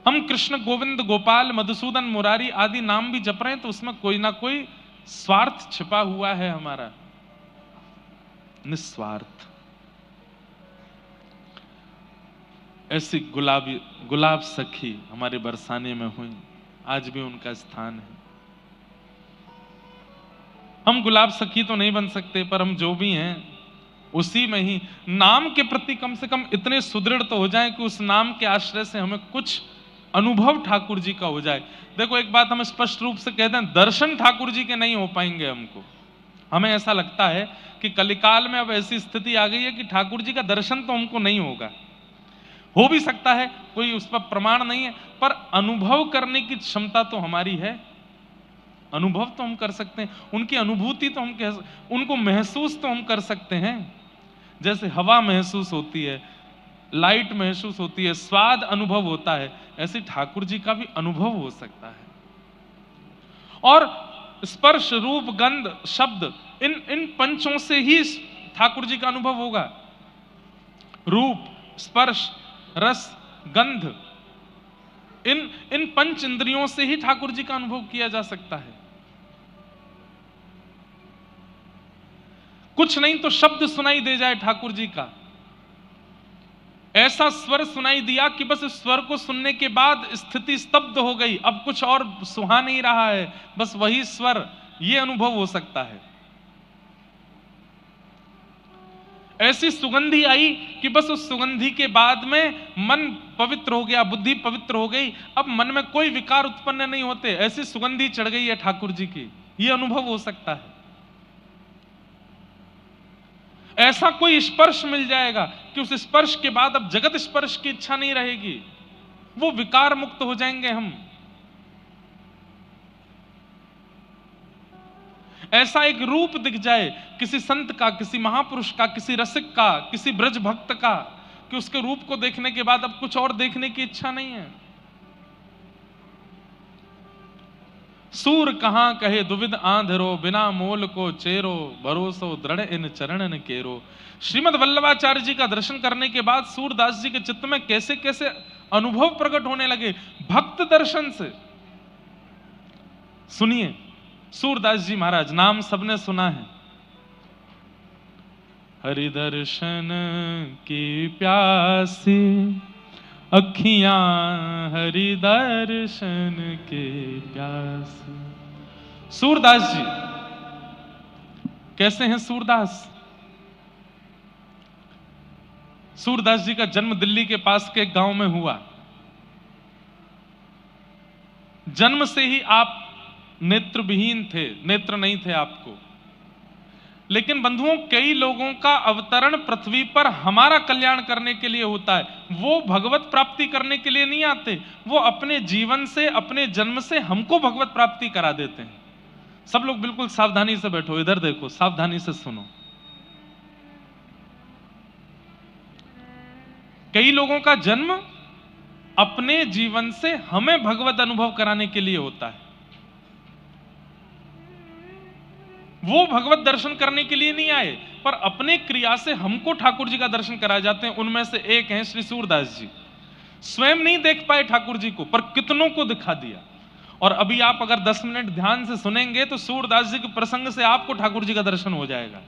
हम कृष्ण गोविंद गोपाल मधुसूदन मुरारी आदि नाम भी जप रहे हैं तो उसमें कोई ना कोई स्वार्थ छिपा हुआ है हमारा, निस्वार्थ। ऐसी गुलाब सखी हमारे बरसाने में हुई, आज भी उनका स्थान है। हम गुलाब सखी तो नहीं बन सकते, पर हम जो भी हैं उसी में ही नाम के प्रति कम से कम इतने सुदृढ़ तो हो जाएं कि उस नाम के आश्रय से हमें कुछ अनुभव ठाकुर जी का हो जाए। देखो एक बात हम स्पष्ट रूप से कहते हैं, दर्शन ठाकुर जी के नहीं हो पाएंगे हमको। हमें ऐसा लगता है कि कलिकाल में अब ऐसी स्थिति आ गई है कि ठाकुर जी का दर्शन तो हमको नहीं होगा। हो भी सकता है, कोई उस पर प्रमाण नहीं है, पर अनुभव करने की क्षमता तो हमारी है। अनुभव तो हम कर सकते हैं, उनकी अनुभूति तो हम उनको महसूस तो हम कर सकते हैं। जैसे हवा महसूस होती है, लाइट महसूस होती है, स्वाद अनुभव होता है, ऐसे ठाकुर जी का भी अनुभव हो सकता है। और स्पर्श, रूप, गंध, शब्द, इन पंचों से ही ठाकुर जी का अनुभव होगा। रूप, स्पर्श, रस, गंध, इन पंच इंद्रियों से ही ठाकुर जी का अनुभव किया जा सकता है। कुछ नहीं तो शब्द सुनाई दे जाए ठाकुर जी का, ऐसा स्वर सुनाई दिया कि बस इस स्वर को सुनने के बाद स्थिति स्तब्ध हो गई, अब कुछ और सुहा नहीं रहा है, बस वही स्वर, ये अनुभव हो सकता है। ऐसी सुगंधी आई कि बस उस सुगंधी के बाद में मन पवित्र हो गया, बुद्धि पवित्र हो गई, अब मन में कोई विकार उत्पन्न नहीं होते, ऐसी सुगंधी चढ़ गई है ठाकुर जी की, ये अनुभव हो सकता है। ऐसा कोई स्पर्श मिल जाएगा कि उस स्पर्श के बाद अब जगत स्पर्श की इच्छा नहीं रहेगी, वो विकार मुक्त हो जाएंगे हम। ऐसा एक रूप दिख जाए किसी संत का, किसी महापुरुष का, किसी रसिक का, किसी ब्रज भक्त का, कि उसके रूप को देखने के बाद अब कुछ और देखने की इच्छा नहीं है। सूर कहां कहे दुविध आंधरो, बिना मोल को चेरो, भरोसो दृढ़ इन चरणन केरो। श्रीमद वल्लभाचार्य जी का दर्शन करने के बाद सूरदास जी के चित्त में कैसे कैसे अनुभव प्रकट होने लगे भक्त दर्शन से। सुनिए, सूरदास जी महाराज, नाम सबने सुना है। हरि दर्शन की प्यासी अखियां, हरि दर्शन के प्यासी। सूरदास जी कैसे हैं? सूरदास जी का जन्म दिल्ली के पास के एक गांव में हुआ। जन्म से ही आप नेत्रविहीन थे, नेत्र नहीं थे आपको। लेकिन बंधुओं, कई लोगों का अवतरण पृथ्वी पर हमारा कल्याण करने के लिए होता है। वो भगवत प्राप्ति करने के लिए नहीं आते, वो अपने जीवन से, अपने जन्म से हमको भगवत प्राप्ति करा देते हैं। सब लोग बिल्कुल सावधानी से बैठो, इधर देखो, सावधानी से सुनो। कई लोगों का जन्म अपने जीवन से हमें भगवत अनुभव कराने के लिए होता है। वो भगवत दर्शन करने के लिए नहीं आए, पर अपने क्रिया से हमको ठाकुर जी का दर्शन कराए जाते हैं। उनमें से एक हैं श्री सूरदास जी। स्वयं नहीं देख पाए ठाकुर जी को, पर कितनों को दिखा दिया। और अभी आप अगर 10 मिनट ध्यान से सुनेंगे तो सूरदास जी के प्रसंग से आपको ठाकुर जी का दर्शन हो जाएगा।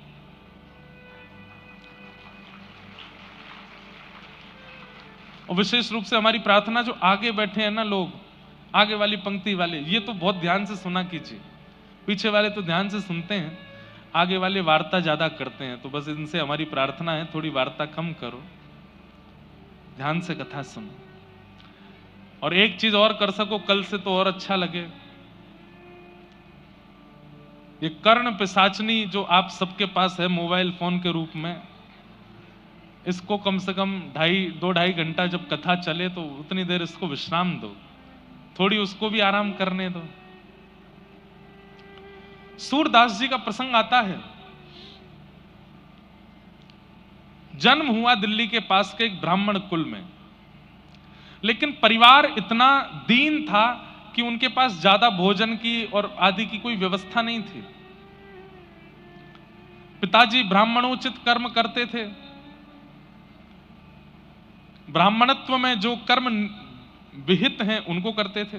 और विशेष रूप से हमारी प्रार्थना, जो आगे बैठे हैं ना लोग, आगे वाली पंक्ति वाले, ये तो बहुत ध्यान से सुना कीजिए। पीछे वाले तो ध्यान से सुनते हैं, आगे वाले वार्ता ज्यादा करते हैं। तो बस इनसे हमारी प्रार्थना है, थोड़ी वार्ता कम करो, ध्यान से कथा सुनो। और एक चीज और कर सको कल से तो और अच्छा लगे, ये कर्ण पिशाचनी जो आप सबके पास है मोबाइल फोन के रूप में, इसको कम से कम 2-2.5 घंटा जब कथा चले तो उतनी देर इसको विश्राम दो, थोड़ी उसको भी आराम करने दो। सूरदास जी का प्रसंग आता है। जन्म हुआ दिल्ली के पास के एक ब्राह्मण कुल में, लेकिन परिवार इतना दीन था कि उनके पास ज्यादा भोजन की और आदि की कोई व्यवस्था नहीं थी। पिताजी ब्राह्मणोचित कर्म करते थे। ब्राह्मणत्व में जो कर्म विहित हैं उनको करते थे।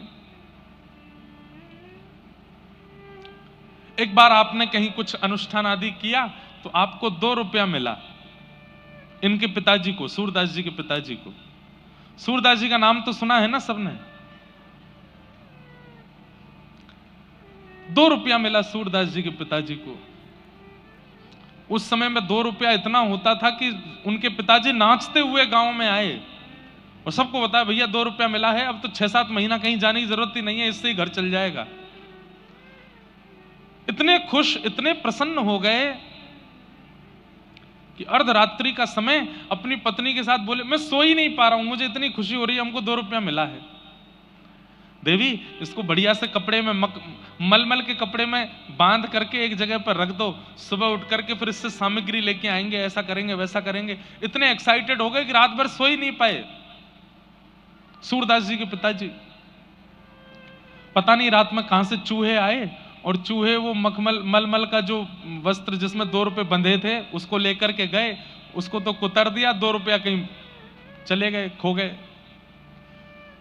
एक बार आपने कहीं कुछ अनुष्ठान आदि किया तो आपको 2 रुपया मिला। इनके पिताजी को, सूरदास जी के पिताजी को। सूरदास जी का नाम तो सुना है ना सबने। ₹2 मिला सूरदास जी के पिताजी को। उस समय में ₹2 इतना होता था कि उनके पिताजी नाचते हुए गांव में आए और सबको बताया भैया ₹2 मिला है, अब तो 6-7 महीना कहीं जाने की जरूरत ही नहीं है, इससे ही घर चल जाएगा। इतने खुश, इतने प्रसन्न हो गए कि अर्धरात्रि का समय अपनी पत्नी के साथ बोले, मैं सो ही नहीं पा रहा हूं, मुझे इतनी खुशी हो रही है, हमको ₹2 मिला है। देवी, इसको बढ़िया से कपड़े में मलमल के कपड़े में बांध करके एक जगह पर रख दो, सुबह उठ करके फिर इससे सामग्री लेके आएंगे, ऐसा करेंगे वैसा करेंगे। इतने एक्साइटेड हो गए कि रात भर सो ही नहीं पाए सूरदास जी के पिताजी। पता नहीं रात में कहां से चूहे आए और चूहे वो मलमल का जो वस्त्र जिसमें ₹2 बंधे थे उसको लेकर के गए, उसको तो कुतर दिया, ₹2 कहीं चले गए, खो गए।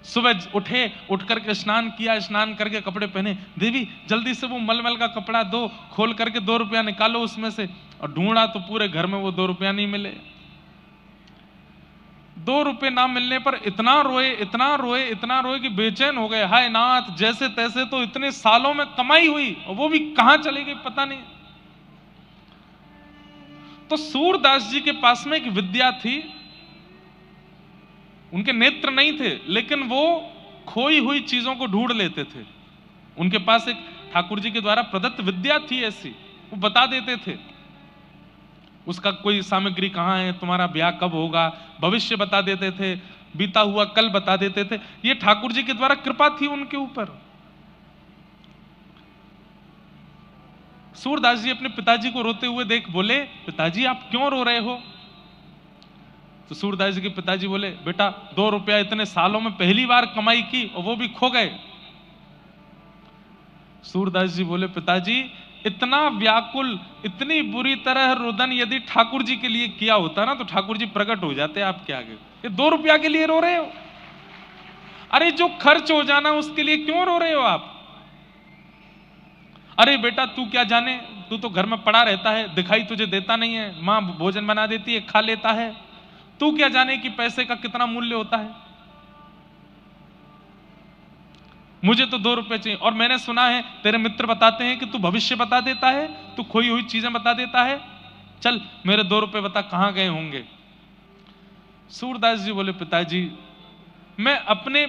सुबह उठे, उठ करके स्नान किया, स्नान करके कपड़े पहने, देवी जल्दी से वो मलमल का कपड़ा दो, खोल करके ₹2 निकालो उसमें से। और ढूंढा तो पूरे घर में वो ₹2 नहीं मिले। ₹2 ना मिलने पर इतना रोए, इतना रोए, इतना रोए कि बेचैन हो गए। हाय नाथ, जैसे तैसे तो इतने सालों में कमाई हुई और वो भी कहां चली गई पता नहीं। तो सूरदास जी के पास में एक विद्या थी, उनके नेत्र नहीं थे लेकिन वो खोई हुई चीजों को ढूंढ लेते थे। उनके पास एक ठाकुर जी के द्वारा प्रदत्त विद्या थी ऐसी, वो बता देते थे उसका कोई सामग्री कहां है, तुम्हारा ब्याह कब होगा, भविष्य बता देते थे, बीता हुआ कल बता देते थे। ये ठाकुर जी के द्वारा कृपा थी उनके ऊपर। सूरदास जी अपने पिताजी को रोते हुए देख बोले, पिताजी आप क्यों रो रहे हो? तो सूरदास जी के पिताजी बोले, बेटा ₹2 इतने सालों में पहली बार कमाई की और वो भी खो गए। सूरदास जी बोले, पिताजी इतना व्याकुल, इतनी बुरी तरह रुदन यदि ठाकुर जी के लिए किया होता ना तो ठाकुर जी प्रकट हो जाते आपके आगे। ये ₹2 के लिए रो रहे हो? अरे जो खर्च हो जाना उसके लिए क्यों रो रहे हो आप? अरे बेटा तू क्या जाने, तू तो घर में पड़ा रहता है, दिखाई तुझे देता नहीं है, मां भोजन बना देती है, खा लेता है, तू क्या जाने कि पैसे का कितना मूल्य होता है। मुझे तो ₹2 चाहिए। और मैंने सुना है तेरे मित्र बताते हैं कि तू भविष्य बता देता है, तू खोई हुई चीजें बता देता है, चल मेरे ₹2 बता कहां गए होंगे। सूरदास जी बोले, पिताजी मैं अपने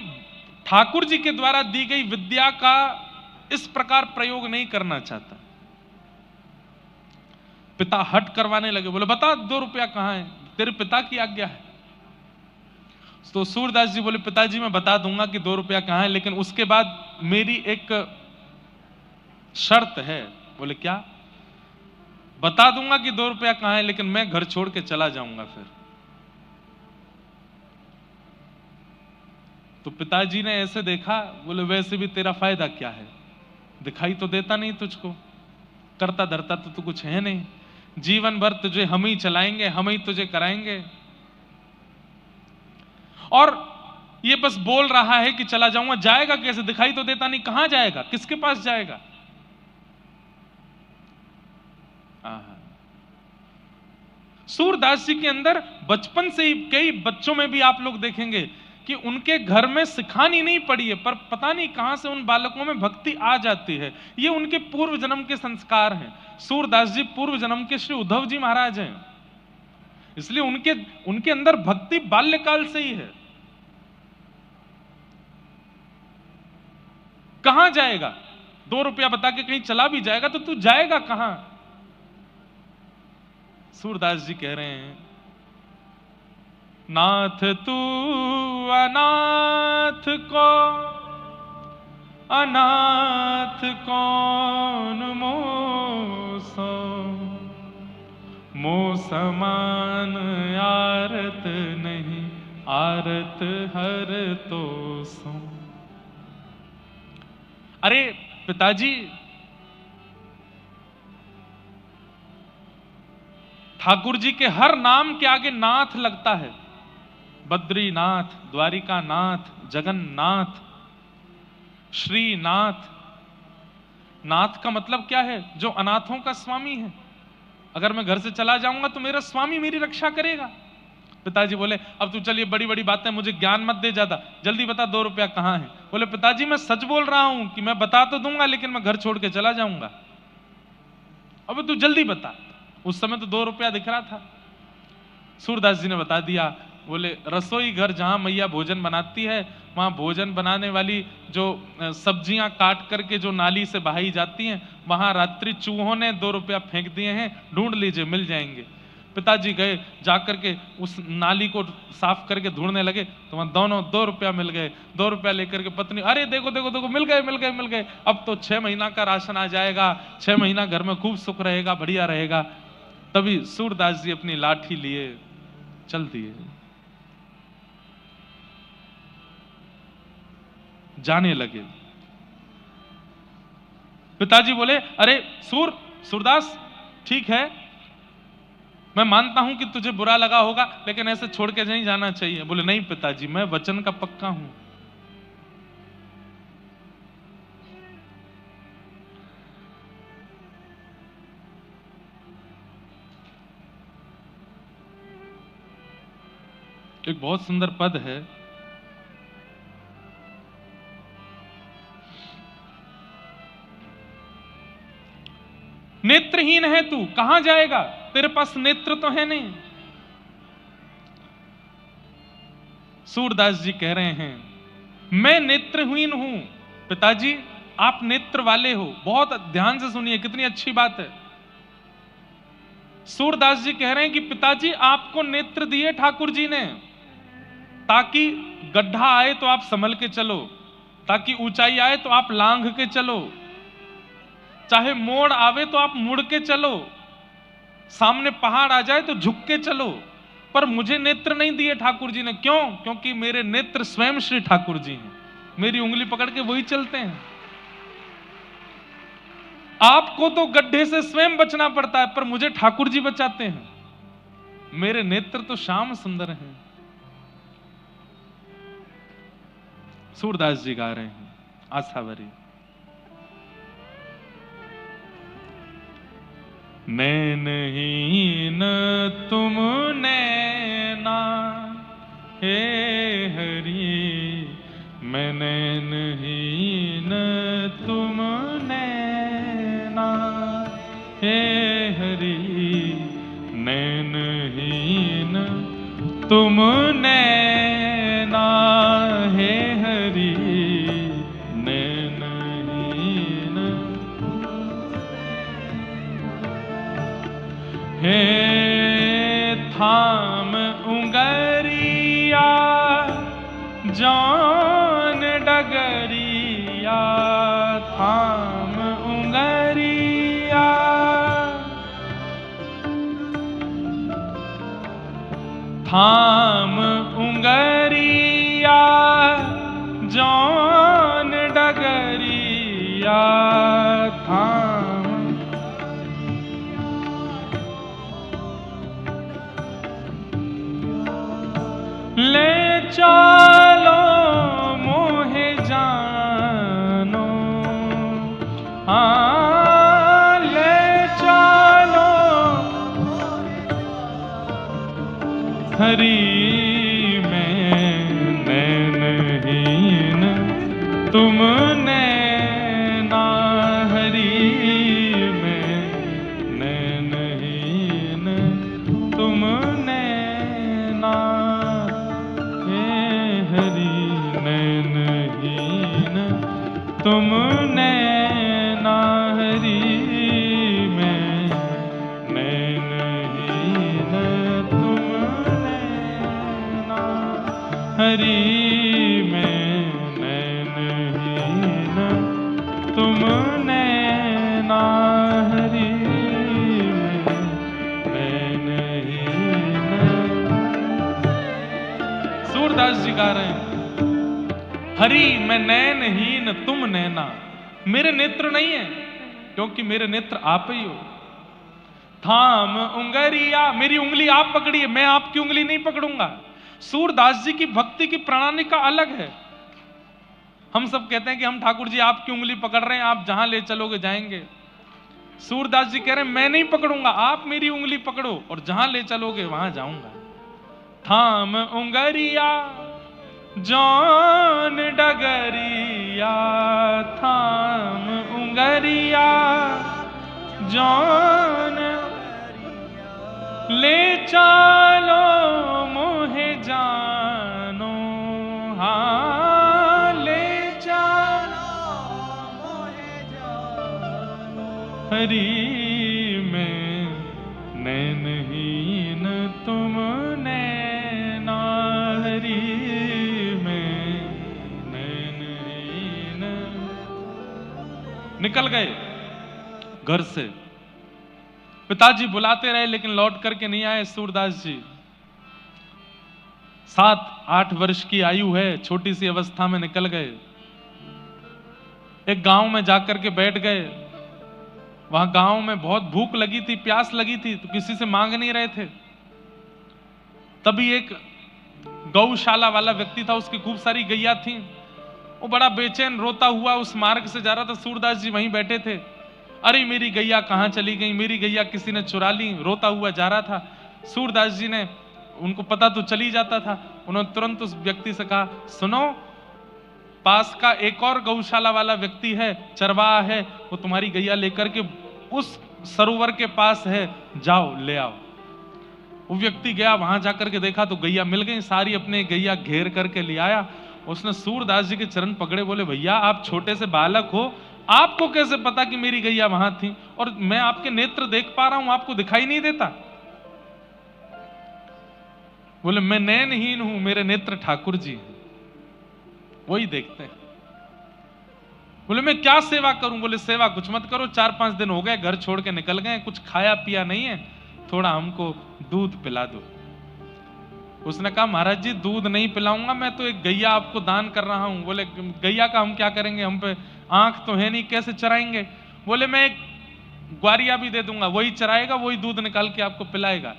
ठाकुर जी के द्वारा दी गई विद्या का इस प्रकार प्रयोग नहीं करना चाहता। पिता हट करवाने लगे, बोले बता ₹2 कहां है, तेरे पिता की आज्ञा है। तो सूरदास जी बोले, पिताजी मैं बता दूंगा कि ₹2 कहां है, लेकिन उसके बाद मेरी एक शर्त है। बोले क्या? बता दूंगा कि ₹2 कहां है, लेकिन मैं घर छोड़ के चला जाऊंगा फिर। तो पिताजी ने ऐसे देखा, बोले वैसे भी तेरा फायदा क्या है, दिखाई तो देता नहीं तुझको, करता धरता तो तू कुछ है नहीं, जीवन भर तुझे हम ही चलाएंगे, हम ही तुझे कराएंगे, और ये बस बोल रहा है कि चला जाऊंगा, जाएगा कैसे, दिखाई तो देता नहीं, कहां जाएगा, किसके पास जाएगा। सूरदास जी के अंदर बचपन से ही, कई बच्चों में भी आप लोग देखेंगे कि उनके घर में सिखानी नहीं पड़ी है, पर पता नहीं कहां से उन बालकों में भक्ति आ जाती है। ये उनके पूर्व जन्म के संस्कार हैं। सूरदास जी पूर्व जन्म के श्री उद्धव जी महाराज हैं, इसलिए उनके अंदर भक्ति बाल्यकाल से ही है। कहां जाएगा? ₹2 बता के कहीं चला भी जाएगा तो तू जाएगा कहां? सूरदास जी कह रहे हैं, नाथ तू अनाथ को अनाथ कौन मोसो, मो समान आरत नहीं, आरत हर तो सो। अरे पिताजी, ठाकुर जी के हर नाम के आगे नाथ लगता है। बद्रीनाथ, द्वारिकानाथ, जगन्नाथ, श्रीनाथ। नाथ का मतलब क्या है? जो अनाथों का स्वामी है। अगर मैं घर से चला जाऊंगा तो मेरा स्वामी मेरी रक्षा करेगा। पिताजी बोले अब तू चलिए बड़ी बड़ी बातें मुझे ज्ञान मत दे ज्यादा, जल्दी बता 2 रुपया कहाँ है। बोले पिताजी मैं सच बोल रहा हूं कि मैं बता तो दूंगा लेकिन मैं घर छोड़ के चला जाऊंगा, अब तू जल्दी बता। उस समय तो 2 रुपया दिख रहा था। सूरदास जी ने बता दिया। बोले रसोई घर जहां मैया भोजन बनाती है वहां भोजन बनाने वाली जो सब्जियां काट करके जो नाली से बहाई जाती हैं वहां रात्रि चूहों ने 2 रुपया फेंक दिए हैं, ढूंढ लीजिए मिल जाएंगे। पिताजी गए, जाकर के उस नाली को साफ करके ढूंढने लगे तो वहां दोनों 2 रुपया मिल गए। 2 रुपया लेकर के पत्नी अरे देखो देखो देखो मिल गए मिल गए मिल गए, अब तो 6 महीना का राशन आ जाएगा, 6 महीना घर में खूब सुख रहेगा, बढ़िया रहेगा। तभी सूरदास जी अपनी लाठी लिए चल दिए, जाने लगे। पिताजी बोले अरे सूरदास ठीक है, मैं मानता हूं कि तुझे बुरा लगा होगा लेकिन ऐसे छोड़ के नहीं जाना चाहिए। बोले नहीं पिताजी मैं वचन का पक्का हूं। एक बहुत सुंदर पद है, नेत्रहीन है तू कहां जाएगा, तेरे पास नेत्र तो है नहीं। सूरदास जी कह रहे हैं मैं नेत्रहीन हूं पिताजी, आप नेत्र वाले हो। बहुत ध्यान से सुनिए कितनी अच्छी बात है। सूरदास जी कह रहे हैं कि पिताजी आपको नेत्र दिए ठाकुर जी ने ताकि गड्ढा आए तो आप संभल के चलो, ताकि ऊंचाई आए तो आप लांघ के चलो, चाहे मोड़ आवे तो आप मुड़ के चलो, सामने पहाड़ आ जाए तो झुक के चलो। पर मुझे नेत्र नहीं दिए ठाकुर जी ने, क्यों? क्योंकि मेरे नेत्र स्वयं श्री ठाकुर जी हैं, मेरी उंगली पकड़ के वही चलते हैं। आपको तो गड्ढे से स्वयं बचना पड़ता है पर मुझे ठाकुर जी बचाते हैं, मेरे नेत्र तो श्याम सुंदर हैं। सूरदास जी गा रहे हैं आशावरी। नैनहीन तुम नैना हे हरि, मैं नैनहीन तुम नैना हे हरि, नैनहीन तुम नैना हे हरि, हे थाम उंगरिया जान डगरिया, थाम उंगरिया थाम उंगरिया जान डगरिया, थाम ले चलो मोहे जानो, हाँ ले चलो हरि, मैं नैनहीन तुम नैना हरि, मैं नैनहीन तुम नैना तुम नैना हरि, मैं नैनहीन तुम नैना हरि, मैं नैनहीन तुम नैना हरि, मैं नैनहीन। सूरदास जी गा रहे हैं हरि मैं नैनहीन तुम नैना, मेरे नेत्र नहीं है क्योंकि मेरे नेत्र आप ही हो। थाम उंगरिया, मेरी उंगली आप पकड़िए, मैं आपकी उंगली नहीं पकड़ूंगा। सूरदास जी की भक्ति की प्रणाली का अलग है। हम सब कहते हैं कि हम ठाकुर जी आपकी उंगली पकड़ रहे हैं, आप जहां ले चलोगे जाएंगे। सूरदास जी कह रहे हैं मैं नहीं पकड़ूंगा, आप मेरी उंगली पकड़ो और जहां ले चलोगे वहां जाऊंगा। थाम उंगरिया जौन डगरिया, थाम उंगरिया जौन ले चालो मोहे जानो, हाँ ले चालो मोहे जानो। हरी में नैनहीन तुम नैना, हरी में नैनहीन। निकल गए घर से। पिताजी बुलाते रहे लेकिन लौट करके नहीं आए सूरदास जी। 7-8 वर्ष की आयु है, छोटी सी अवस्था में निकल गए। एक गांव में जाकर के बैठ गए। वहां गांव में बहुत भूख लगी थी, प्यास लगी थी, तो किसी से मांग नहीं रहे थे। तभी एक गौशाला वाला व्यक्ति था, उसकी खूब सारी गैया थी। वो बड़ा बेचैन रोता हुआ उस मार्ग से जा रहा था। सूरदास जी वहीं बैठे थे। अरे मेरी गैया कहां चली गई, मेरी गैया किसी ने चुरा ली, रोता हुआ जा रहा था। सूरदास जी ने, उनको पता तो चली जाता था, उन्होंने तुरंत उस व्यक्ति से कहा, सुनो, पास का एक और गौशाला वाला व्यक्ति है, चरवाहा है, वो तुम्हारी गैया लेकर के उस सरोवर के पास है, जाओ ले आओ। वो व्यक्ति गया, वहां जाकर के देखा तो गैया मिल गई सारी, अपने गैया घेर करके ले आया। उसने सूरदास जी के चरण पकड़े, बोले भैया आप छोटे से बालक हो, आपको कैसे पता कि मेरी गैया वहां थी, और मैं आपके नेत्र देख पा रहा हूं, आपको दिखाई नहीं देता? बोले मैं नैनहीन हूं, मेरे नेत्र ठाकुर जी हैं, वही देखते हैं। बोले मैं क्या सेवा करूं? बोले सेवा कुछ मत करो, 4-5 दिन हो गए घर छोड़ के निकल गए, कुछ खाया पिया नहीं है, थोड़ा हमको दूध पिला दो। उसने कहा महाराज जी दूध नहीं पिलाऊंगा, मैं तो एक गैया आपको दान कर रहा हूं। बोले गैया का हम क्या करेंगे, हम पे आंख तो है नहीं, कैसे चराएंगे? बोले मैं एक ग्वारिया भी दे दूंगा, वही चराएगा, वही दूध निकाल के आपको पिलाएगा।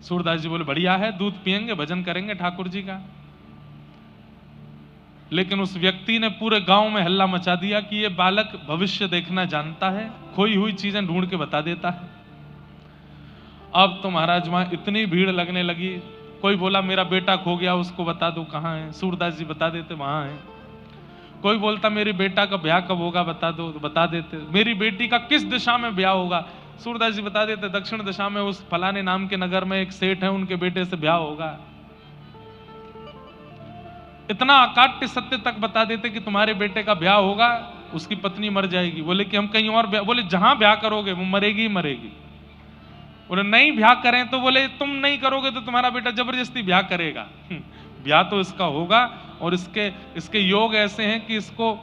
सूरदास जी बोले बढ़िया है, दूध पिएंगे, भजन करेंगे ठाकुर जी का। लेकिन उस व्यक्ति ने पूरे गांव में हल्ला मचा दिया कि ये बालक भविष्य देखना जानता है, खोई हुई चीजें ढूंढ के बता देता है। अब तो महाराज वहां इतनी भीड़ लगने लगी। कोई बोला मेरा बेटा खो गया, उसको बता दो कहां है, सूरदास जी बता देते वहां है। कोई बोलता मेरे बेटा का ब्याह कब होगा, बता दो, तो बता देते। मेरी बेटी का किस दिशा में ब्याह होगा, सूरदास जी बता देते, दक्षिण दिशा में उस फलाने नाम के नगर में एक सेठ है, उनके बेटे से ब्याह होगा। इतना अकाट्य सत्य तक बता देते कि तुम्हारे बेटे का ब्याह होगा, उसकी पत्नी मर जाएगी। बोले कि हम कहीं और ब्याह, बोले जहां ब्याह करोगे वो मरेगी ही मरेगी। बोले नहीं ब्याह करें तो, बोले तुम नहीं करोगे तो तुम्हारा बेटा जबरदस्ती ब्याह करेगा। ब्याह तो इसका होगा, और इसके योग ऐसे हैं कि इसको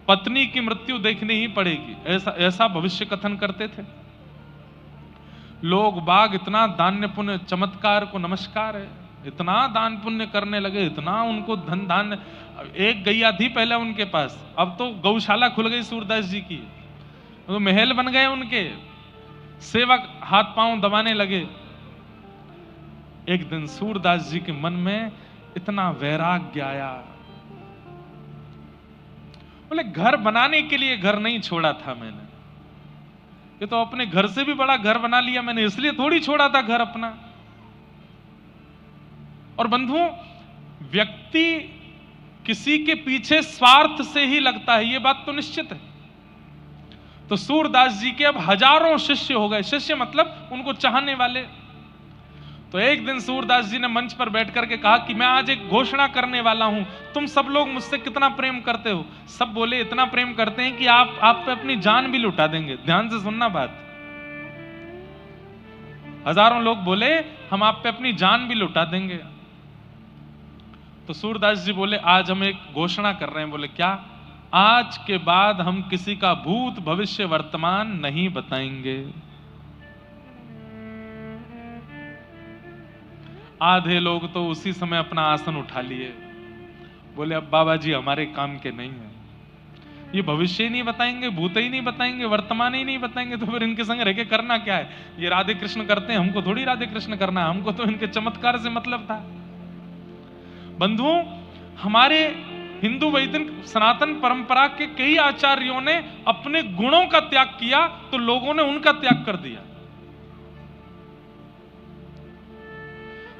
पत्नी की मृत्यु देखनी ही पड़ेगी, ऐसा भविष्य कथन करते थे लोग बाग। इतना दान्य पुण्य, चमत्कार को नमस्कार है, इतना दान पुण्य करने लगे, इतना उनको धन धान्य। एक गैया थी पहले उनके पास, अब तो गौशाला खुल गई सूरदास जी की, तो महल बन गए उनके, सेवक हाथ पांव दबाने लगे। एक दिन सूरदास जी के मन में इतना वैराग्य आया, बोले घर बनाने के लिए घर नहीं छोड़ा था मैंने, ये तो अपने घर से भी बड़ा घर बना लिया मैंने, इसलिए थोड़ी छोड़ा था घर अपना। और बंधुओं, व्यक्ति किसी के पीछे स्वार्थ से ही लगता है, यह बात तो निश्चित है। तो सूरदास जी के अब हजारों शिष्य हो गए, शिष्य मतलब उनको चाहने वाले। तो एक दिन सूरदास जी ने मंच पर बैठ करके कहा कि मैं आज एक घोषणा करने वाला हूं, तुम सब लोग मुझसे कितना प्रेम करते हो? सब बोले इतना प्रेम करते हैं कि आप पे अपनी जान भी लुटा देंगे। ध्यान से सुनना बात। हजारों लोग बोले हम आप पे अपनी जान भी लुटा देंगे। तो सूरदास जी बोले आज हम एक घोषणा कर रहे हैं। बोले क्या? आज के बाद हम किसी का भूत भविष्य वर्तमान नहीं बताएंगे। आधे लोग तो उसी समय अपना आसन उठा लिए, बोले अब बाबा जी हमारे काम के नहीं है, ये भविष्य ही नहीं बताएंगे, भूत ही नहीं बताएंगे, वर्तमान ही नहीं बताएंगे, तो फिर इनके संग रह के करना क्या है? ये राधे कृष्ण करते हैं, हमको थोड़ी राधे कृष्ण करना है, हमको तो इनके चमत्कार से मतलब था। बंधुओं, हमारे हिंदू वैदिक सनातन परंपरा के कई आचार्यों ने अपने गुणों का त्याग किया, तो लोगों ने उनका त्याग कर दिया।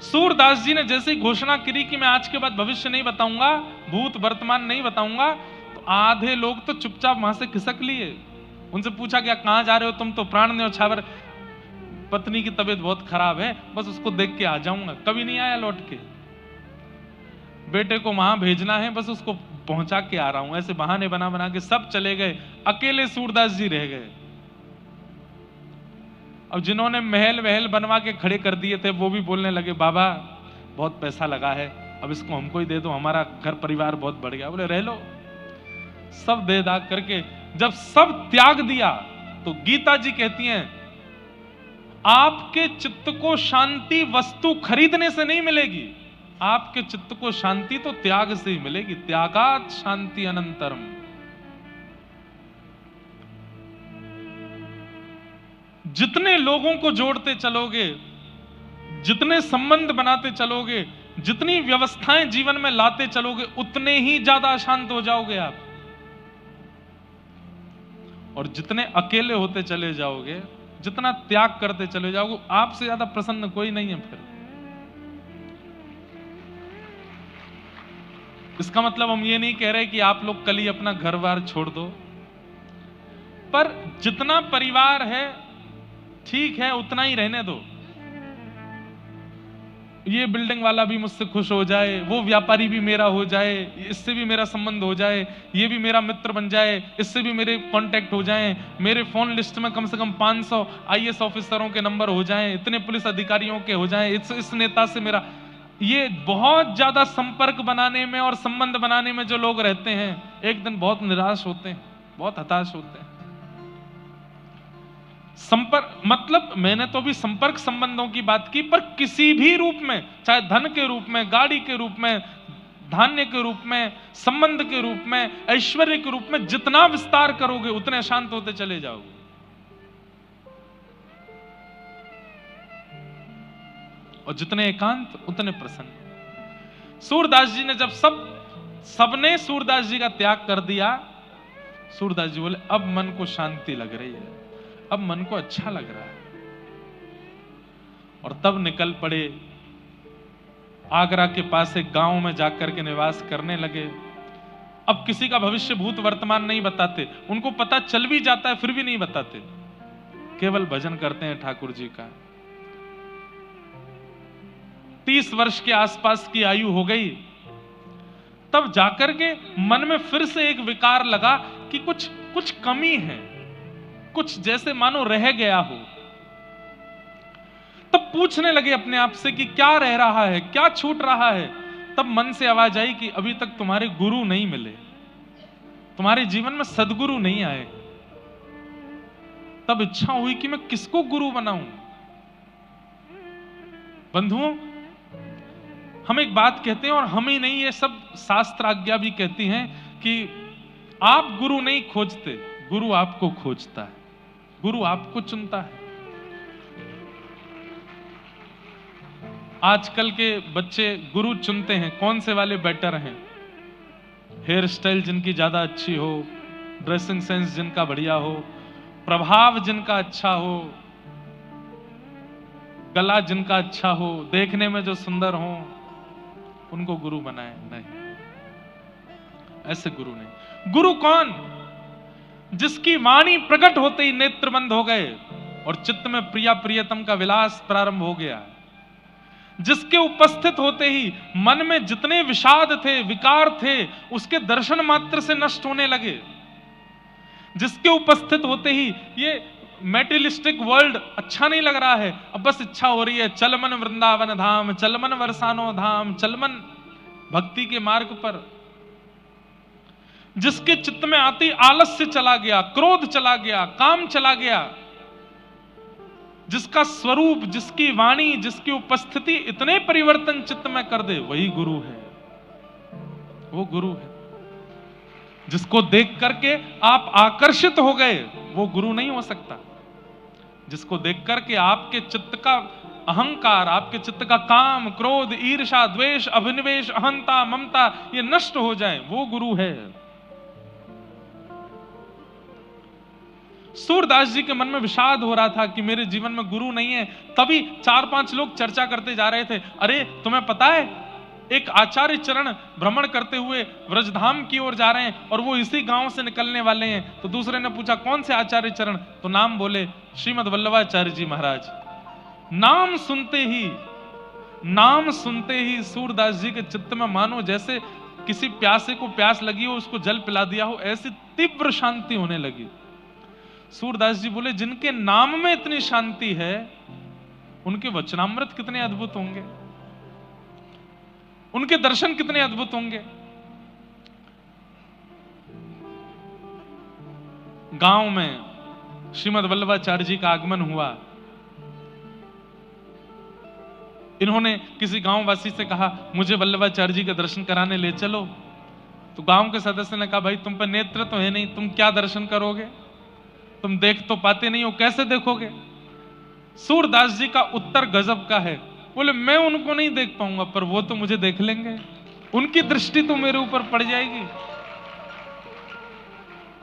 सूरदास जी ने जैसे ही घोषणा करी कि मैं आज के बाद भविष्य नहीं बताऊंगा, भूत वर्तमान नहीं बताऊंगा, तो आधे लोग तो चुपचाप वहां से खिसक लिए। उनसे पूछा गया कहां जा रहे हो तुम? तो प्राण न्योछावर, पत्नी की तबीयत बहुत खराब है, बस उसको देख के आ जाऊंगा। कभी नहीं आया लौट के। बेटे को वहां भेजना है, बस उसको पहुंचा के आ रहा हूं। ऐसे बहाने बना बना के सब चले गए, अकेले सूरदास जी रह गए। अब जिन्होंने महल वहल बनवा के खड़े कर दिए थे वो भी बोलने लगे बाबा बहुत पैसा लगा है, अब इसको हमको ही दे दो, हमारा घर परिवार बहुत बढ़ गया। बोले रह लो। सब दे दाग करके जब सब त्याग दिया तो गीता जी कहती हैं आपके चित्त को शांति वस्तु खरीदने से नहीं मिलेगी, आपके चित्त को शांति तो त्याग से ही मिलेगी। त्यागात शांति अनंतरम। जितने लोगों को जोड़ते चलोगे, जितने संबंध बनाते चलोगे, जितनी व्यवस्थाएं जीवन में लाते चलोगे, उतने ही ज्यादा अशांत हो जाओगे आप। और जितने अकेले होते चले जाओगे, जितना त्याग करते चले जाओगे, आपसे ज्यादा प्रसन्न कोई नहीं है फिर। इसका मतलब हम ये नहीं कह रहे कि आप लोग कल ही अपना घर बार छोड़ दो, पर जितना परिवार है ठीक है उतना ही रहने दो। ये बिल्डिंग वाला भी मुझसे खुश हो जाए, वो व्यापारी भी मेरा हो जाए, इससे भी मेरा संबंध हो जाए, ये भी मेरा मित्र बन जाए, इससे भी मेरे कांटेक्ट हो जाएं, मेरे फोन लिस्ट में कम से कम 500 आईएएस ऑफिसरों के नंबर हो जाएं, इतने पुलिस अधिकारियों के हो जाएं, इस नेता से मेरा। ये बहुत ज्यादा संपर्क बनाने में और संबंध बनाने में जो लोग रहते हैं, एक दिन बहुत निराश होते हैं, बहुत हताश होते हैं। संपर्क मतलब मैंने तो अभी संपर्क संबंधों की बात की, पर किसी भी रूप में, चाहे धन के रूप में, गाड़ी के रूप में, धान्य के रूप में, संबंध के रूप में, ऐश्वर्य के रूप में, जितना विस्तार करोगे उतने शांत होते चले जाओगे। और जितने एकांत उतने प्रसन्न। सूरदास जी ने जब सबने सूरदास जी का त्याग कर दिया, सूरदास जी बोले अब मन को शांति लग रही है, अब मन को अच्छा लग रहा है। और तब निकल पड़े, आगरा के पास एक गांव में जाकर के निवास करने लगे। अब किसी का भविष्य भूत वर्तमान नहीं बताते, उनको पता चल भी जाता है फिर भी नहीं बताते, केवल भजन करते हैं ठाकुर जी का। 30 वर्ष के आसपास की आयु हो गई, तब जाकर के मन में फिर से एक विकार लगा कि कुछ कमी है, कुछ जैसे मानो रह गया हो। तब पूछने लगे अपने आप से कि क्या रह रहा है, क्या छूट रहा है। तब मन से आवाज आई कि अभी तक तुम्हारे गुरु नहीं मिले, तुम्हारे जीवन में सदगुरु नहीं आए। तब इच्छा हुई कि मैं किसको गुरु बनाऊं। बंधुओं, हम एक बात कहते हैं, और हम ही नहीं, ये सब शास्त्र आज्ञा भी कहती हैं कि आप गुरु नहीं खोजते, गुरु आपको खोजता है, गुरु आपको चुनता है। आजकल के बच्चे गुरु चुनते हैं कौन से वाले बेटर हैं, हेयर स्टाइल जिनकी ज्यादा अच्छी हो, ड्रेसिंग सेंस जिनका बढ़िया हो, प्रभाव जिनका अच्छा हो, गला जिनका अच्छा हो, देखने में जो सुंदर हो, उनको गुरु बनाए। नहीं, ऐसे गुरु नहीं। गुरु कौन? जिसकी वाणी प्रकट होते ही नेत्र बंद हो गए और चित्त में प्रिया प्रियतम का विलास प्रारंभ हो गया, जिसके उपस्थित होते ही मन में जितने विषाद थे, विकार थे, उसके दर्शन मात्र से नष्ट होने लगे, जिसके उपस्थित होते ही ये मेटेरियलिस्टिक वर्ल्ड अच्छा नहीं लग रहा है, अब बस इच्छा हो रही है चल मन वृंदावन धाम, चल मन वरसानो धाम, चल मन भक्ति के मार्ग पर। जिसके चित्त में आती आलस्य चला गया, क्रोध चला गया, काम चला गया, जिसका स्वरूप, जिसकी वाणी, जिसकी उपस्थिति इतने परिवर्तन चित्त में कर दे, वही गुरु है। वो गुरु है। जिसको देख करके आप आकर्षित हो गए, वो गुरु नहीं हो सकता। जिसको देख करके आपके चित्त का अहंकार, आपके चित्त का काम, क्रोध, ईर्ष्या, द्वेष, अभिनिवेश, अहंता, ममता ये नष्ट हो जाए, वो गुरु है। सूरदास जी के मन में विषाद हो रहा था कि मेरे जीवन में गुरु नहीं है। तभी 4-5 लोग चर्चा करते जा रहे थे, अरे तुम्हें पता है एक आचार्य चरण भ्रमण करते हुए व्रजधाम की ओर जा रहे हैं और वो इसी गांव से निकलने वाले हैं। तो दूसरे ने पूछा कौन से आचार्य चरण? तो नाम बोले श्रीमद वल्लभाचार्य जी महाराज। नाम सुनते ही सूरदास जी के चित्त में मानो जैसे किसी प्यासे को प्यास लगी हो, उसको जल पिला दिया हो, ऐसी तीव्र शांति होने लगी। सूरदास जी बोले जिनके नाम में इतनी शांति है उनके वचनामृत कितने अद्भुत होंगे, उनके दर्शन कितने अद्भुत होंगे। गांव में श्रीमद वल्लभाचार्य जी का आगमन हुआ। इन्होंने किसी गांववासी से कहा मुझे वल्लभाचार्य जी का दर्शन कराने ले चलो। तो गांव के सदस्य ने कहा भाई तुम पर नेत्र तो है नहीं, तुम क्या दर्शन करोगे, तुम देख तो पाते नहीं हो, कैसे देखोगे। सूरदास जी का उत्तर गजब का है, बोले मैं उनको नहीं देख पाऊंगा पर वो तो मुझे देख लेंगे, उनकी दृष्टि तो मेरे ऊपर पड़ जाएगी।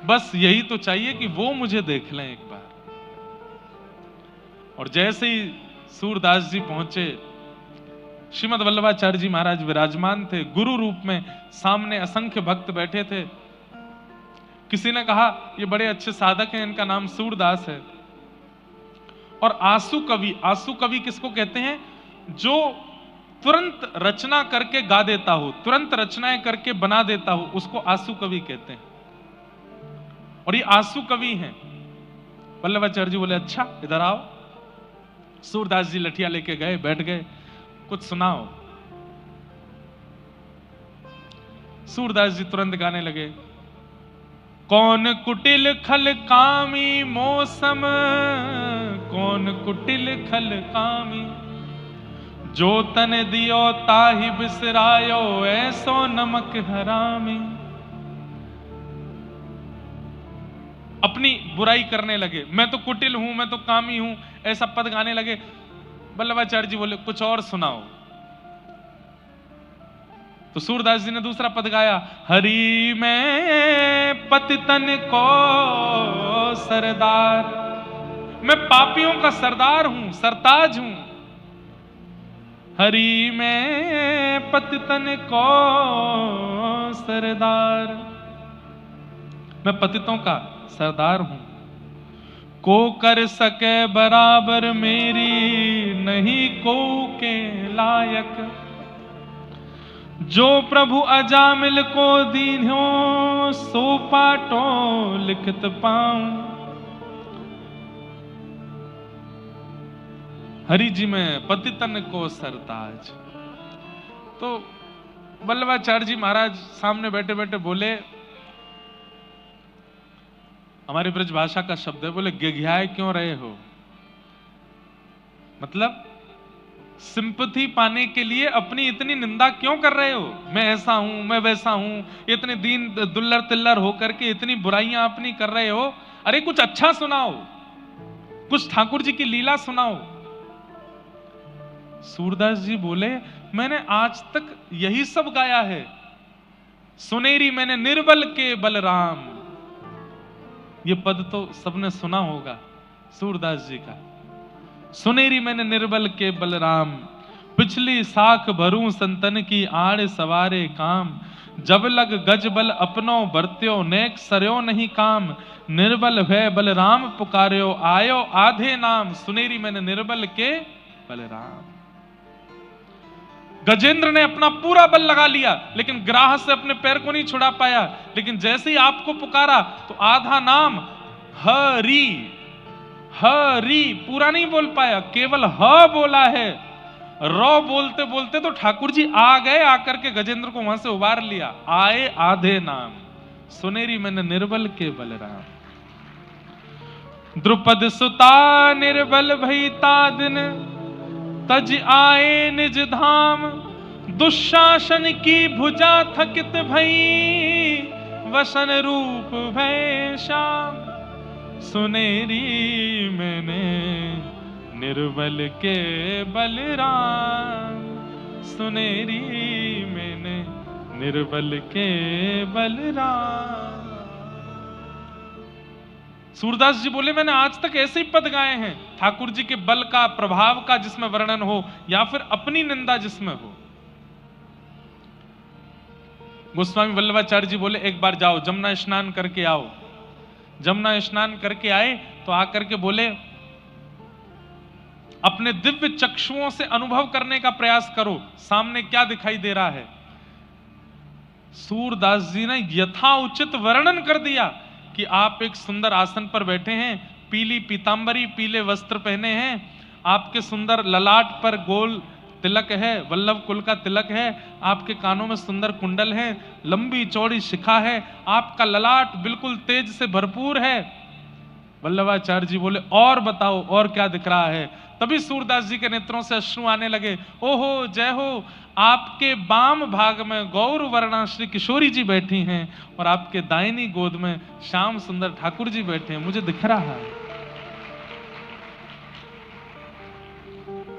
बस यही तो चाहिए कि वो मुझे देख लें एक बार। और जैसे ही सूरदास जी पहुंचे, श्रीमद वल्लभाचार्य जी महाराज विराजमान थे गुरु रूप में, सामने असंख्य भक्त बैठे थे। किसी ने कहा ये बड़े अच्छे साधक हैं, इनका नाम सूरदास है। और आंसू कवि किसको कहते हैं? जो तुरंत रचना करके गा देता हो, तुरंत रचनाएं करके बना देता हो, उसको आंसू कवि कहते हैं। और ये आंसू कवि हैं। वल्लभाचार्य जी बोले अच्छा इधर आओ। सूरदास जी लठिया लेके गए, बैठ गए, कुछ सुनाओ। सूरदास जी तुरंत गाने लगे, कौन कुटिल खल कामी मौसम, कौन कुटिल खल कामी, जो तन दियो ताहि बिसरायो, ऐसो नमक हरामी। अपनी बुराई करने लगे, मैं तो कुटिल हूं, मैं तो कामी हूं, ऐसा पद गाने लगे। वल्लभाचार्य जी बोले कुछ और सुनाओ। तो सूरदास जी ने दूसरा पद गाया, हरि मैं पतितन को सरदार, मैं पापियों का सरदार हूं, सरताज हूं। हरि मैं पतितन को सरदार, मैं पतितों का सरदार हूं। को कर सके बराबर मेरी, नहीं को के लायक, जो प्रभु अजामिल को दीन्हो, सो पाटो लिखत पाऊं। हरि जी में पतितन को सरताज। तो वल्लभाचार्य जी महाराज सामने बैठे बैठे बोले, हमारी ब्रज भाषा का शब्द है, बोले गिघियाए क्यों रहे हो, मतलब सिंपैथी पाने के लिए अपनी इतनी निंदा क्यों कर रहे हो। मैं ऐसा हूं, मैं वैसा हूं, इतने दीन दुल्लर तिल्लर होकर के इतनी बुराइयां अपनी कर रहे हो। अरे कुछ अच्छा सुनाओ, कुछ ठाकुर जी की लीला सुनाओ। सूरदास जी बोले मैंने आज तक यही सब गाया है। सुनेरी मैंने निर्बल के बलराम, ये पद तो सबने सुना होगा सूरदास जी का। सुनेरी मैंने निर्बल के बलराम, पिछली साख भरूं संतन की, आड़ सवारे काम। जब लग गज बल अपनो बरत्यो, नेक सरयो नहीं काम। निर्बल भय बलराम पुकार्यो, आयो आधे नाम। सुनेरी मैंने निर्बल के बलराम। गजेंद्र ने अपना पूरा बल लगा लिया, लेकिन ग्राह से अपने पैर को नहीं छुड़ा पाया। लेकिन जैसे ही आपको पुकारा तो आधा नाम हरि, हरि पूरा नहीं बोल पाया, केवल ह बोला है। रौ बोलते बोलते तो ठाकुर जी आ गए, आकर के गजेंद्र को वहां से उबार लिया। आए आधे नाम, सुनेरी मैंने निर्बल के बलराम। द्रुपद सुता निर्बल भईता दिन, तज आए निज धाम। दुशासन की भुजा थकित भई, वसन रूप भय श्याम। सुनेरी मैंने निर्बल के बलराम, सुनेरी मैंने निर्बल के बलराम। सूरदास जी बोले मैंने आज तक ऐसे ही पद गाए हैं, ठाकुर जी के बल का, प्रभाव का जिसमें वर्णन हो या फिर अपनी निंदा जिसमें हो। गोस्वामी वल्लभाचार्य जी बोले एक बार जाओ जमुना स्नान करके आओ। जमुना स्नान करके आए तो आकर के बोले अपने दिव्य चक्षुओं से अनुभव करने का प्रयास करो, सामने क्या दिखाई दे रहा है। सूरदास जी ने यथाउचित वर्णन कर दिया कि आप एक सुंदर आसन पर बैठे हैं, पीली पीतांबरी, पीले वस्त्र पहने हैं, आपके सुंदर ललाट पर गोल तिलक है, वल्लभ कुल का तिलक है, आपके कानों में सुंदर कुंडल है, लंबी चौड़ी शिखा है, आपका ललाट बिल्कुल तेज से भरपूर है। वल्लभाचार्य जी बोले और बताओ और क्या दिख रहा है। तभी सूरदास जी के नेत्रों से अश्रु आने लगे। ओहो जय हो, आपके बाम भाग में गौर वर्णा श्री किशोरी जी बैठी हैं और आपके दाहिनी गोद में श्याम सुंदर ठाकुर जी बैठे हैं, मुझे दिख रहा है।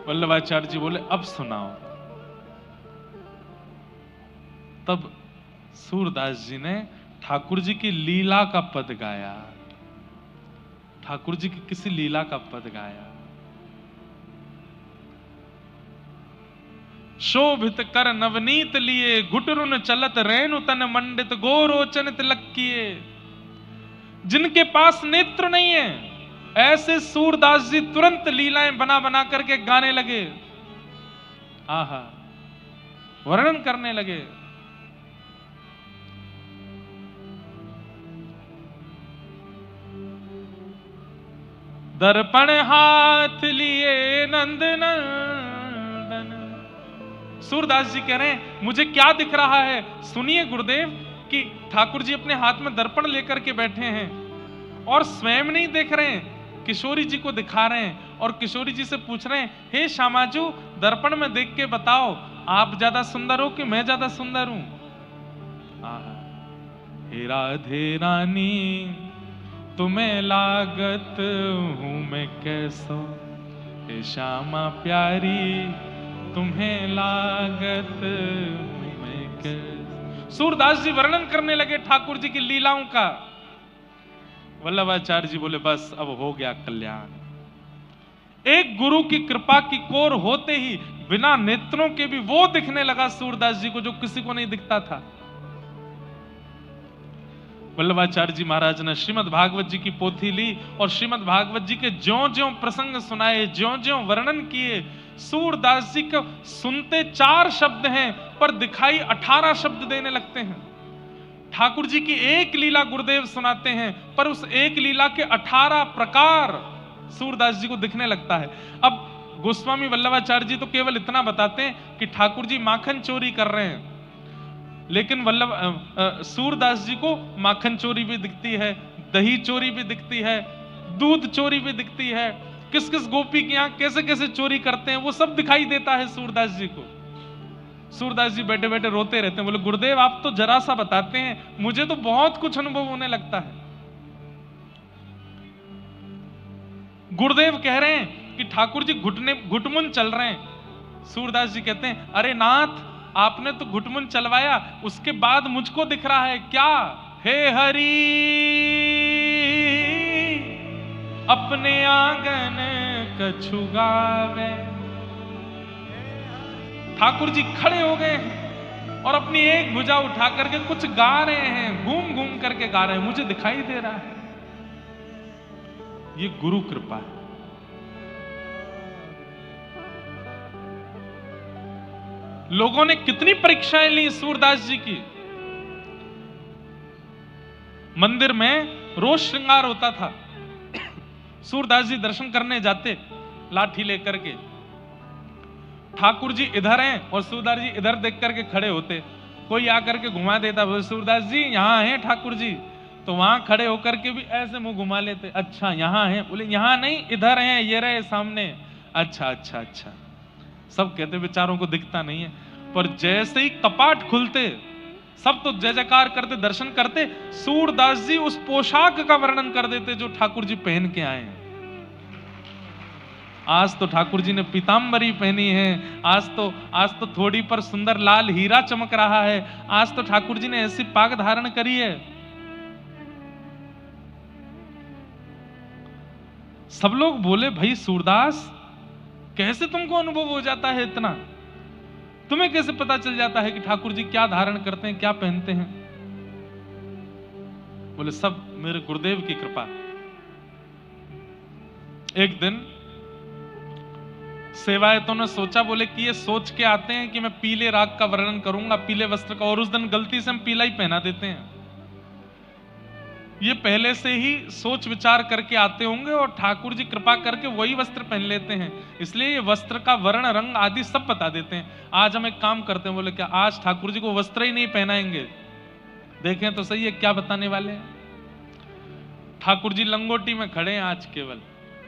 वल्लभाचार्य जी बोले अब सुनाओ। तब सूरदास जी ने ठाकुर जी की लीला का पद गाया, ठाकुर जी की किसी लीला का पद गाया। शोभित कर नवनीत लिए, घुटरुन चलत रेणु तन मंडित, गोरोचन तिलक किए। जिनके पास नेत्र नहीं है ऐसे सूरदास जी तुरंत लीलाएं बना बना करके गाने लगे, आहा वर्णन करने लगे। दर्पण हाथ लिए नंद नंदन। सूरदास जी कह रहे हैं मुझे क्या दिख रहा है, सुनिए गुरुदेव कि ठाकुर जी अपने हाथ में दर्पण लेकर के बैठे हैं और स्वयं नहीं देख रहे हैं, किशोरी जी को दिखा रहे हैं और किशोरी जी से पूछ रहे हैं हे श्यामाजू दर्पण में देख के बताओ आप ज्यादा सुंदर हो कि मैं ज्यादा सुंदर हूं। हे राधे रानी तुम्हें लागत हूं मैं कैसो, हे श्यामा प्यारी तुम्हें लागत हूं मैं कैसो। सूरदास जी वर्णन करने लगे ठाकुर जी की लीलाओं का। वल्लभाचार्य जी बोले बस अब हो गया कल्याण। एक गुरु की कृपा की कोर होते ही बिना नेत्रों के भी वो दिखने लगा सूरदास जी को जो किसी को नहीं दिखता था। वल्लभाचार्य जी महाराज ने श्रीमद् भागवत जी की पोथी ली और श्रीमद् भागवत जी के ज्यों-ज्यों प्रसंग सुनाए, ज्यों-ज्यों वर्णन किए। सूरदास जी को सुनते 4 शब्द हैं पर दिखाई 18 शब्द देने लगते हैं। ठाकुर जी की एक लीला गुरुदेव सुनाते हैं पर उस एक लीला के 18 प्रकार सूरदास जी को दिखने लगता है। अब गोस्वामी वल्लभाचार्य जी तो केवल इतना बताते हैं कि ठाकुर जी माखन चोरी कर रहे हैं, लेकिन सूरदास जी को माखन चोरी भी दिखती है, दही चोरी भी दिखती है, दूध चोरी भी दिखती है, किस किस गोपी के यहाँ कैसे कैसे चोरी करते हैं वो सब दिखाई देता है सूरदास जी को। सूरदास जी बैठे बैठे रोते रहते हैं, बोले गुरुदेव आप तो जरा सा बताते हैं, मुझे तो बहुत कुछ अनुभव होने लगता है। गुरुदेव कह रहे हैं कि ठाकुर जी घुटमुन चल रहे हैं। सूरदास जी कहते हैं अरे नाथ आपने तो घुटमुन चलवाया, उसके बाद मुझको दिख रहा है क्या। हे हरि अपने आंगन कछु गावे। ठाकुर जी खड़े हो गए हैं और अपनी एक भुजा उठा करके कुछ गा रहे हैं, घूम घूम करके गा रहे हैं, मुझे दिखाई दे रहा है। ये गुरु कृपा है। लोगों ने कितनी परीक्षाएं ली सूरदास जी की। मंदिर में रोज श्रृंगार होता था, सूरदास जी दर्शन करने जाते लाठी लेकर के। ठाकुर जी इधर हैं और सूरदास जी इधर देख करके खड़े होते, कोई आकर के घुमा देता, बोले सूरदास जी यहाँ हैं ठाकुर जी, तो वहां खड़े होकर के भी ऐसे मुंह घुमा लेते, अच्छा यहाँ हैं, बोले यहाँ नहीं इधर हैं, ये रहे सामने, अच्छा अच्छा अच्छा। सब कहते बेचारों को दिखता नहीं है, पर जैसे ही कपाट खुलते सब तो जय जयकार करते, दर्शन करते। सूरदास जी उस पोशाक का वर्णन कर देते जो ठाकुर जी पहन के आए हैं। आज तो ठाकुर जी ने पीतांबरी पहनी है, आज तो थोड़ी पर सुंदर लाल हीरा चमक रहा है, आज तो ठाकुर जी ने ऐसी पाग धारण करी है। सब लोग बोले, भाई सूरदास कैसे तुमको अनुभव हो जाता है इतना? तुम्हें कैसे पता चल जाता है कि ठाकुर जी क्या धारण करते हैं, क्या पहनते हैं? बोले सब मेरे गुरुदेव की कृपा। एक दिन सेवायतों ने सोचा, बोले कि ये सोच के आते हैं कि मैं पीले राग का वर्णन करूंगा, पीले वस्त्र का, और उस दिन गलती से हम पीला ही पहना देते हैं। ये पहले से ही सोच विचार करके आते होंगे और ठाकुर जी कृपा करके वही वस्त्र पहन लेते हैं, इसलिए ये वस्त्र का वर्ण, रंग आदि सब बता देते हैं। आज हम एक काम करते हैं, बोले क्या आज ठाकुर जी को वस्त्र ही नहीं पहनाएंगे? देखें तो सही है क्या बताने वाले हैं। ठाकुर जी लंगोटी में खड़े हैं आज केवल।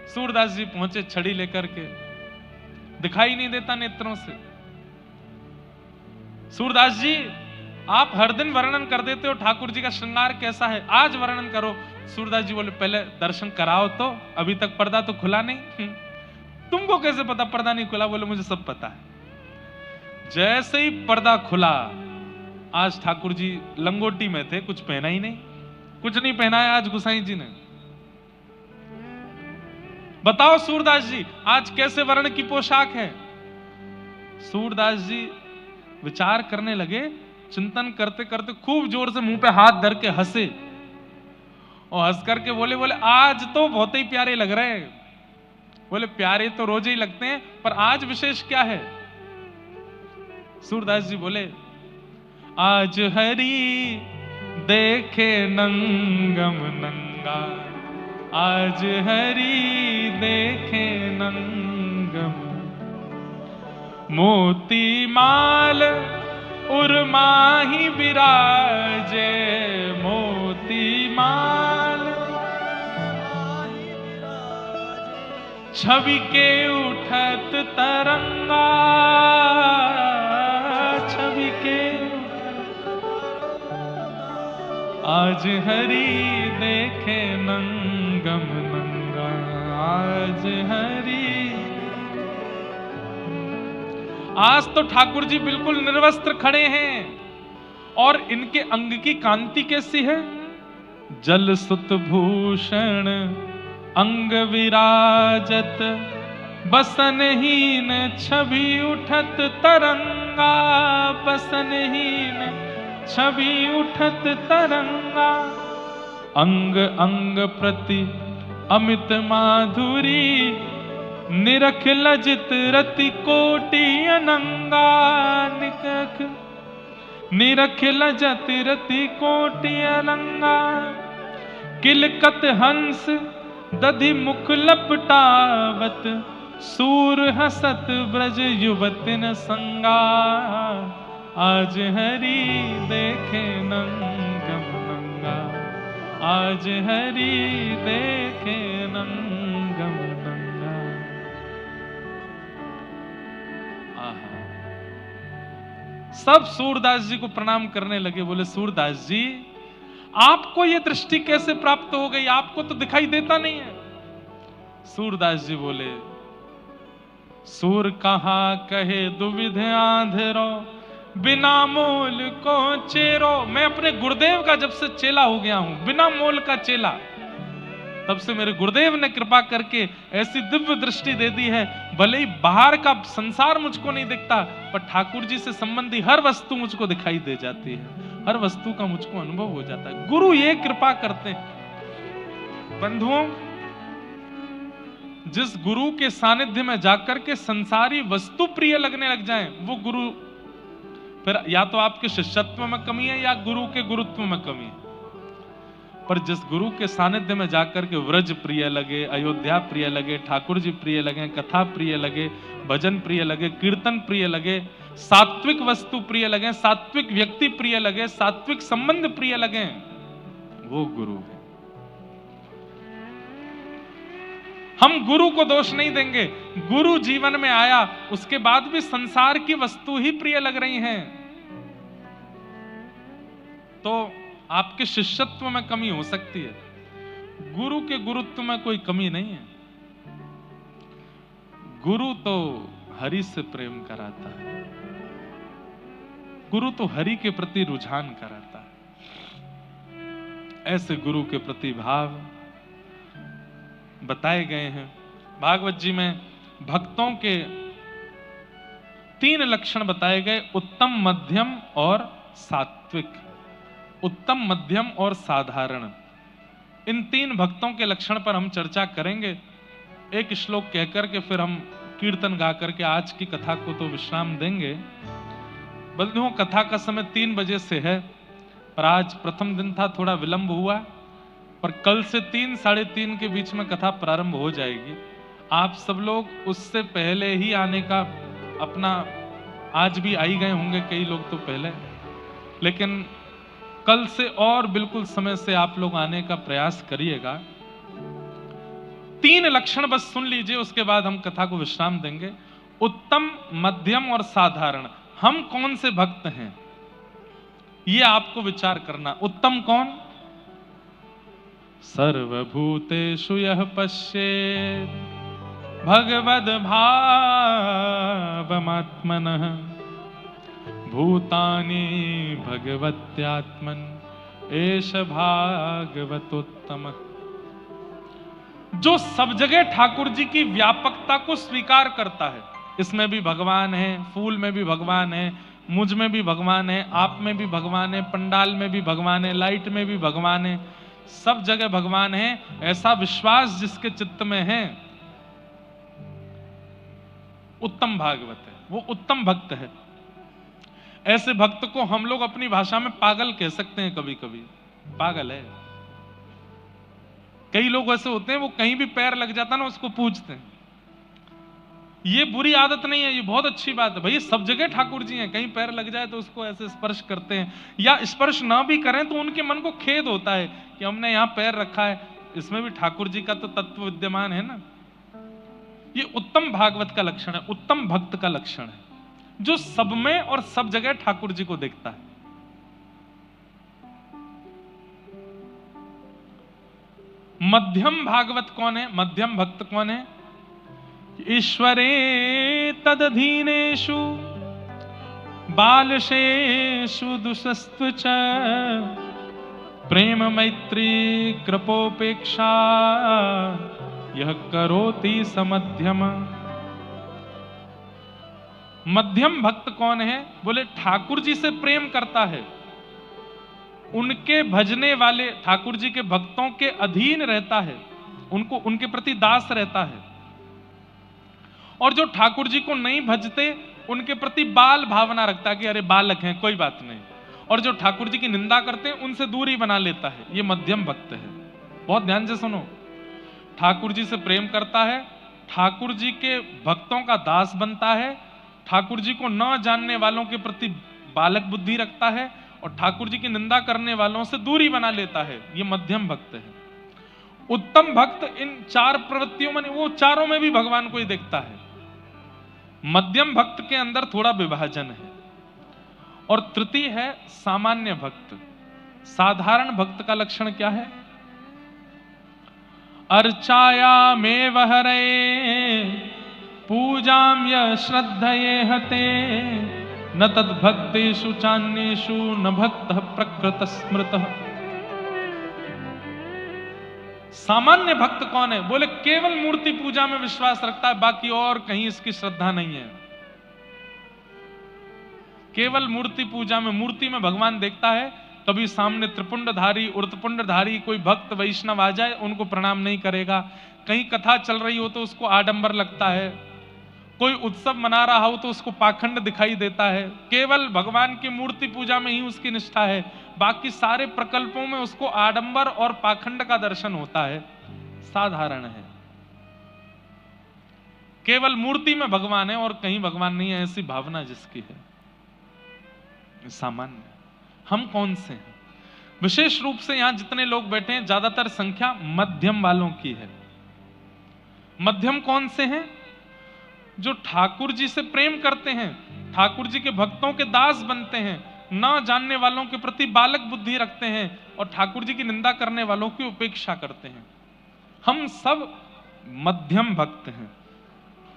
सूरदास जी पहुंचे छड़ी लेकर के, दिखाई नहीं देता नेत्रों से। सूरदास जी आप हर दिन वर्णन कर देते हो ठाकुर जी का श्रृंगार कैसा है, आज वर्णन करो। सूरदास जी बोले पहले दर्शन कराओ तो, अभी तक पर्दा तो खुला नहीं। तुमको कैसे पता पर्दा नहीं खुला? बोले मुझे सब पता है। जैसे ही पर्दा खुला, आज ठाकुर जी लंगोटी में थे, कुछ पहना ही नहीं, कुछ नहीं पहनाया आज गुसाई जी ने। बताओ सूरदास जी आज कैसे वर्ण की पोशाक है? सूरदास जी विचार करने लगे, चिंतन करते करते खूब जोर से मुंह पे हाथ धर के हंसे और हंस करके बोले आज तो बहुत ही प्यारे लग रहे हैं। बोले प्यारे तो रोज ही लगते हैं, पर आज विशेष क्या है? सूरदास जी बोले आज हरि देखे नंगम नंगा, आज हरि देखे नंगम, मोती माल उर्माही विराजे, मोती माल छवि के उठत तरंगा, छवि के आज हरि देखे नंगम नंगा, आज हरि। आज तो ठाकुर जी बिल्कुल निर्वस्त्र खड़े हैं और इनके अंग की कांति कैसी है? जल सुत भूषण अंग विराजत, बसनहीन छवि उठत तरंगा, बसनहीन छवि उठत तरंगा, अंग अंग प्रति अमित माधुरी, निरख लजित रति कोटि अनंगा, निरख लजत रति कोटि अनंगा, किलकत हंस दधि मुख लपटावत, सूर हसत ब्रज युवतिन संगा, आज हरि देखे नंगम नंगा, आज हरि देखे नंगम नंगा। सब सूरदास जी को प्रणाम करने लगे। बोले सूरदास जी आपको ये दृष्टि कैसे प्राप्त हो गई? आपको तो दिखाई देता नहीं है। सूरदास जी बोले सूर कहा कहे दुविध आंधरो, बिना मोल को चेरो। मैं अपने गुरुदेव का जब से चेला हो गया हूं, बिना मोल का चेला, तब से मेरे गुरुदेव ने कृपा करके ऐसी दिव्य दृष्टि दे दी है। भले ही बाहर का संसार मुझको नहीं दिखता, पर ठाकुर जी से संबंधी हर वस्तु मुझको दिखाई दे जाती है, हर वस्तु का मुझको अनुभव हो जाता है। गुरु ये कृपा करते हैं। बंधुओं, जिस गुरु के सानिध्य में जाकर के संसारी वस्तु प्रिय लगने लग जाएं, वो गुरु फिर या तो आपके शिष्यत्व में कमी है या गुरु के गुरुत्व में कमी है। पर जिस गुरु के सानिध्य में जाकर के व्रज प्रिय लगे, अयोध्या प्रिय लगे, ठाकुर जी प्रिय लगे, कथा प्रिय लगे, भजन प्रिय लगे, कीर्तन प्रिय लगे, सात्विक वस्तु प्रिय लगे, सात्विक व्यक्ति प्रिय लगे, सात्विक संबंध प्रिय लगे, वो गुरु है। हम गुरु को दोष नहीं देंगे। गुरु जीवन में आया, उसके बाद भी संसार की वस्तु ही प्रिय लग रही हैं, तो आपके शिष्यत्व में कमी हो सकती है। गुरु के गुरुत्व में कोई कमी नहीं है। गुरु तो हरि से प्रेम कराता है, गुरु तो हरि के प्रति रुझान कराता है। ऐसे गुरु के प्रति भाव बताए गए हैं। भागवत जी में भक्तों के 3 लक्षण बताए गए, उत्तम, मध्यम और सात्विक। उत्तम, मध्यम और साधारण, इन 3 भक्तों के लक्षण पर हम चर्चा करेंगे। एक श्लोक कहकर के फिर हम कीर्तन गा करके आज की कथा को तो विश्राम देंगे। बंधुओं, कथा का समय 3 बजे से है, पर आज प्रथम दिन था, थोड़ा विलंब हुआ, पर कल से 3, साढ़े 3 के बीच में कथा प्रारंभ हो जाएगी। आप सब लोग उससे पहले ही आने का अपना, आज भी आई गए होंगे कई लोग तो पहले, लेकिन कल से और बिल्कुल समय से आप लोग आने का प्रयास करिएगा। 3 लक्षण बस सुन लीजिए, उसके बाद हम कथा को विश्राम देंगे। उत्तम, मध्यम और साधारण, हम कौन से भक्त हैं ये आपको विचार करना। उत्तम कौन? सर्वभूतेषु यः पश्येत् भगवद् भावमात्मनः भूतानि भगवत्यात्मन एष भागवतोत्तमः। जो सब जगह ठाकुर जी की व्यापकता को स्वीकार करता है, इसमें भी भगवान है, फूल में भी भगवान है, मुझ में भी भगवान है, आप में भी भगवान है, पंडाल में भी भगवान है, लाइट में भी भगवान है, सब जगह भगवान है, ऐसा विश्वास जिसके चित्त में है, उत्तम भागवत है, वो उत्तम भक्त है। ऐसे भक्त को हम लोग अपनी भाषा में पागल कह सकते हैं, कभी कभी पागल है। कई लोग ऐसे होते हैं, वो कहीं भी पैर लग जाता ना उसको पूजते हैं। ये बुरी आदत नहीं है, ये बहुत अच्छी बात है। भैया सब जगह ठाकुर जी हैं, कहीं पैर लग जाए तो उसको ऐसे स्पर्श करते हैं, या स्पर्श ना भी करें तो उनके मन को खेद होता है कि हमने यहाँ पैर रखा है, इसमें भी ठाकुर जी का तो तत्व विद्यमान है ना। ये उत्तम भागवत का लक्षण है, उत्तम भक्त का लक्षण है, जो सब में और सब जगह ठाकुर जी को देखता है। मध्यम भागवत कौन है? मध्यम भक्त कौन है? ईश्वरे तदधीनेषु बालशेषु दुषस्तु च प्रेम मैत्री कृपोपेक्षा यह करोति समध्यम। मध्यम भक्त कौन है? बोले ठाकुर जी से प्रेम करता है, उनके भजने वाले ठाकुर जी के भक्तों के अधीन रहता है, उनको उनके प्रति दास रहता है, और जो ठाकुर जी को नहीं भजते उनके प्रति बाल भावना रखता है कि अरे बालक हैं कोई बात नहीं, और जो ठाकुर जी की निंदा करते हैं उनसे दूरी बना लेता है। ये मध्यम भक्त है। बहुत ध्यान से सुनो, ठाकुर जी से प्रेम करता है, ठाकुर जी के भक्तों का दास बनता है, ठाकुर जी को न जानने वालों के प्रति बालक बुद्धि रखता है, और ठाकुर जी की निंदा करने वालों से दूरी बना लेता है। ये मध्यम भक्त है। उत्तम भक्त इन 4 प्रवृत्तियों में, वो चारों में भी भगवान को ही देखता है। मध्यम भक्त के अंदर थोड़ा विभाजन है। और तृतीय है सामान्य भक्त। साधारण भक्त का लक्षण क्या है? अर्चायामेव हरे पूजाम य श्रद्धये हते न तद्भक्तेषु चान्येषु न भक्तः प्रकृत स्मृतः। सामान्य भक्त कौन है? बोले केवल मूर्ति पूजा में विश्वास रखता है, बाकी और कहीं इसकी श्रद्धा नहीं है। केवल मूर्ति पूजा में, मूर्ति में भगवान देखता है। कभी सामने त्रिपुंडधारी उर्तपुंडधारी कोई भक्त वैष्णव आ जाए, उनको प्रणाम नहीं करेगा। कहीं कथा चल रही हो तो उसको आडंबर लगता है, कोई उत्सव मना रहा हो तो उसको पाखंड दिखाई देता है। केवल भगवान की मूर्ति पूजा में ही उसकी निष्ठा है, बाकी सारे प्रकल्पों में उसको आडंबर और पाखंड का दर्शन होता है। साधारण है। केवल मूर्ति में भगवान है और कहीं भगवान नहीं है, ऐसी भावना जिसकी है। सामान्य। हम कौन से हैं? विशेष रूप से यहां जितने लोग बैठे हैं, ज्यादातर संख्या मध्यम वालों की है। मध्यम कौन से हैं? जो ठाकुर जी से प्रेम करते हैं, ठाकुर जी के भक्तों के दास बनते हैं, ना जानने वालों के प्रति बालक बुद्धि रखते हैं, और ठाकुर जी की निंदा करने वालों की उपेक्षा करते हैं। हम सब मध्यम भक्त हैं।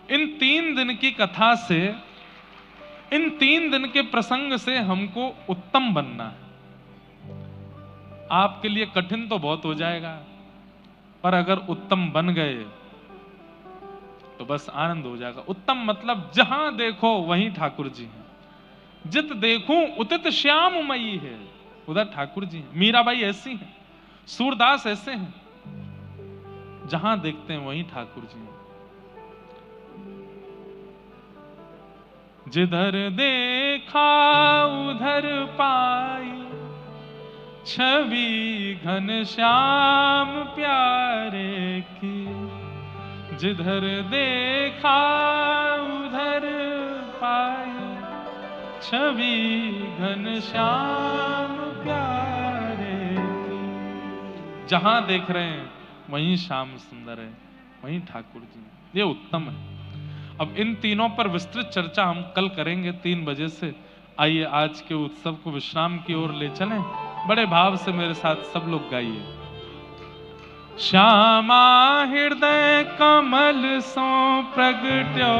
इन 3 दिन की कथा से, इन 3 दिन के प्रसंग से हमको उत्तम बनना है। आपके लिए कठिन तो बहुत हो जाएगा, पर अगर उत्तम बन गए तो बस आनंद हो जाएगा। उत्तम मतलब जहां देखो वहीं ठाकुर जी हैं, जित देखूं उतित श्याममयी है, उधर ठाकुर जी हैं। मीराबाई ऐसी हैं, सूरदास ऐसे हैं, जहां देखते हैं वहीं ठाकुर जी हैं। जिधर देखा उधर पाई, छवि घन श्याम प्यारे की। जिधर देखा उधर पाई, छवि घन श्याम प्यारे की। जहां देख रहे हैं वहीं श्याम सुंदर है, वहीं ठाकुर जी, ये उत्तम है। अब इन तीनों पर विस्तृत चर्चा हम कल करेंगे 3 बजे से। आइए आज के उत्सव को विश्राम की ओर ले चलें। बड़े भाव से मेरे साथ सब लोग गाइए। श्यामा हृदय कमल सो प्रगट्यो,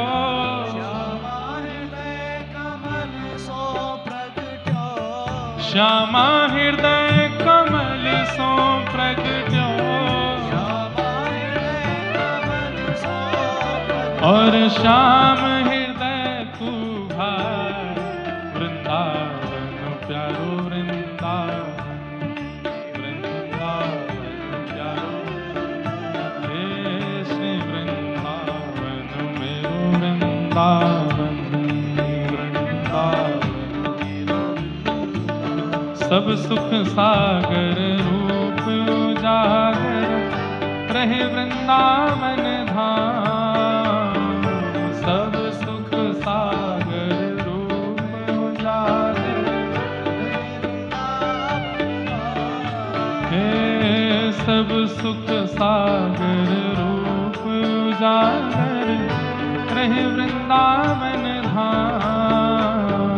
श्यामा हृदय कमल सो प्रगट्यो, श्यामा हृदय कमल सो प्रगट्यो, श्यामा हृदय कमल सो प्रगट्यो, और श्याम हृदय तू भाई, वृंदावन प्यारो वृंदावन, वृंदावन प्यारो, हे श्री वृंदावन मेरो वृंदावन, वृंदावन सब सुख सागर रूप उजागर, रहे वृंदावन धाम। सब सुख सागर रूप उजागर, हे सब सुख सागर रूप उजागर, रहे वृंदावन धाम।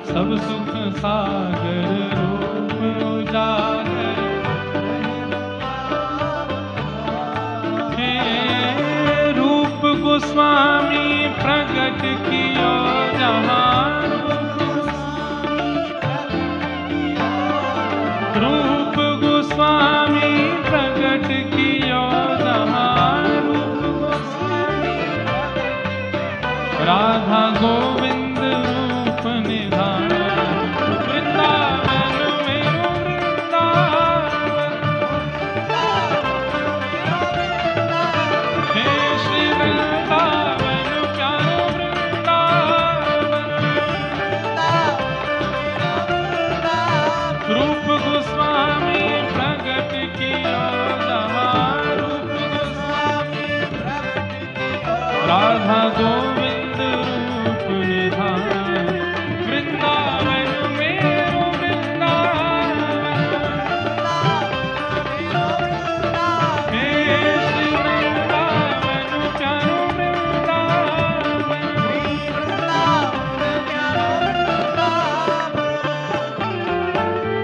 सब सुख सागर रूप उजागर, हे रूप गोस्वामी प्रगट कियो जहां, रूप गोस्वामी प्रगट कियो जहां। राधा गोविंद रूप निधान, वृंदावन मेरो वृंदावन, हे श्री वृंदावन प्यारो वृंदावन। रूप गोस्वामी प्रगट कियो जहां, रूप गोस्वामी प्रगट कियो, राधा गोविंद रूप निधान, वृंदावन मेरो वृंदावन, हे श्री वृंदावन प्यारो वृंदावन।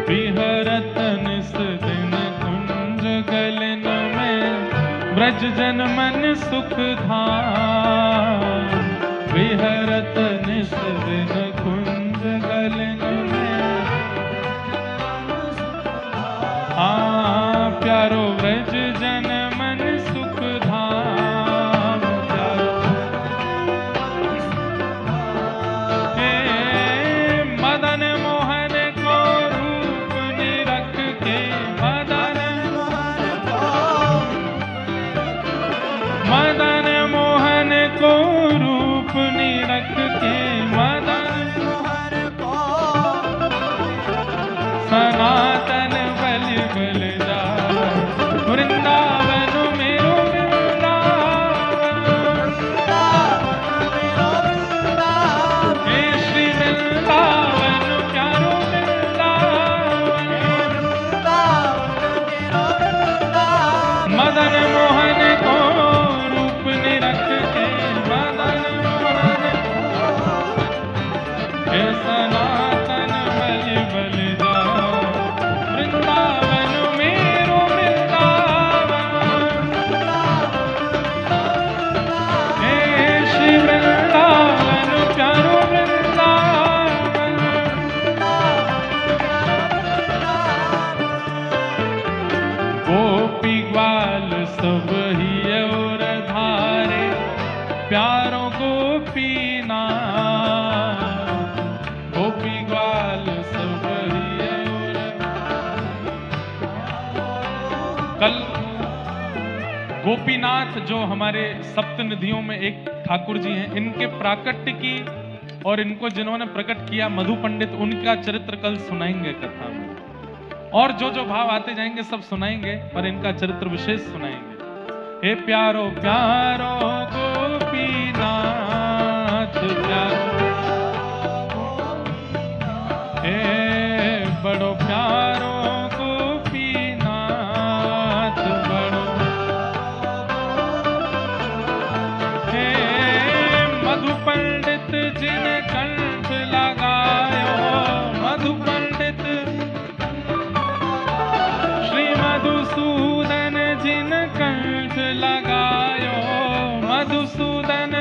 विहरत निस दिन कुंज गलन में, ब्रज जन मन सुख धाम। विहरत निस दिन कुंज गलन में, हाँ प्यारो ब्रज जन मन सुख धाम। प्यारो हे मदन मोहन को रूप निरख के, मदन मदन मोहन को रूप निरख के, मदन सनातन बलि बल जा, वृंदावन मेरो वृंदावन, हे श्री वृंदावन प्यारो वृंदावन। मदन मोहन को रूप निरख के, मदन मोहन हे सनातन बलि बल जाओ, वृंदावन मेरो वृंदावन, हे श्री वृंदावन प्यारो वृंदावन। गोपी ग्वाल ही और धारे प्यारों को पीना, गोपी ग्वाल सब ही और। कल गोपीनाथ जो हमारे सप्तनिधियों में एक ठाकुर जी हैं, इनके प्राकट्य की और इनको जिन्होंने प्रकट किया मधु पंडित, उनका चरित्र कल सुनाएंगे कथा में। और जो जो भाव आते जाएंगे सब सुनाएंगे, पर इनका चरित्र विशेष सुनाएंगे। हे प्यारो प्यारो गोपीनाथ प्यारो, हे बड़ो प्यारो गोपीनाथ बड़ो, हे मधु पंडित जिन कंठ लगायो, मधु पंडित मधुसूदन जिन कंठ लगायो, मधुसूदन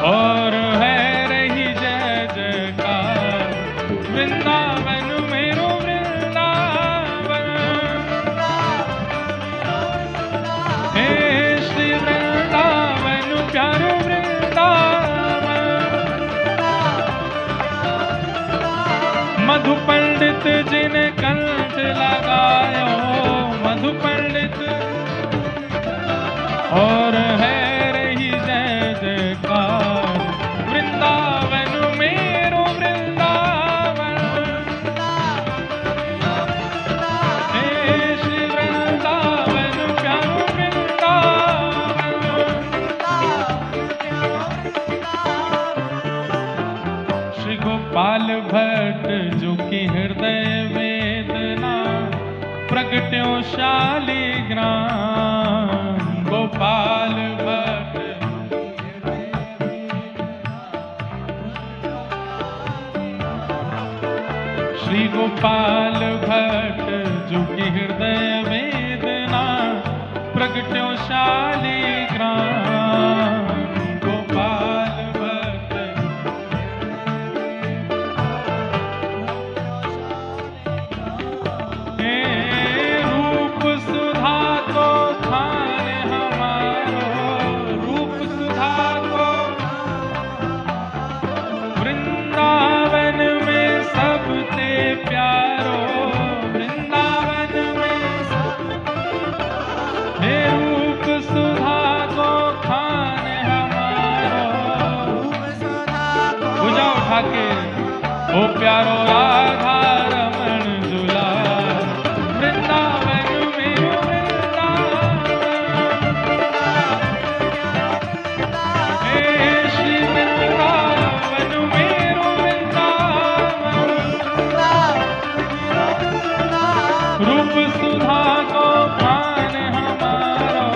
और है रही जय जयकार वृंदावन मेरो वृंदावन। हे श्री वृंदावन प्यारो वृंदावन, मधु पंडित जिन कंठ लगायो, मधु पंडित और है रही जय जयकार वृंदावन मेरो वृंदावन। हे श्री वृंदावन प्यारो वृंदावन, श्री गोपाल भट्ट जो कि हृदय वेदना प्रगट्यो शालिग्राम, गोपाल भट्ट श्री गोपाल भट्ट जो कि हृदय वेदना प्रगट्यो शालिग्राम, गोपाल भट्ट हे रूप सुधा को खान हमारो, रूप सुधा को वृंदावन में सबसे प्यारो, वृंदावन में हे रूप सुधा को खान हमारो, भुजा उठा के ओ प्यारो राधा रमण दुलार वृंदावन मेरो वृंदावन। हे श्री वृंदावन मेरो वृंदावन, रूप सुधा को खान हमारो,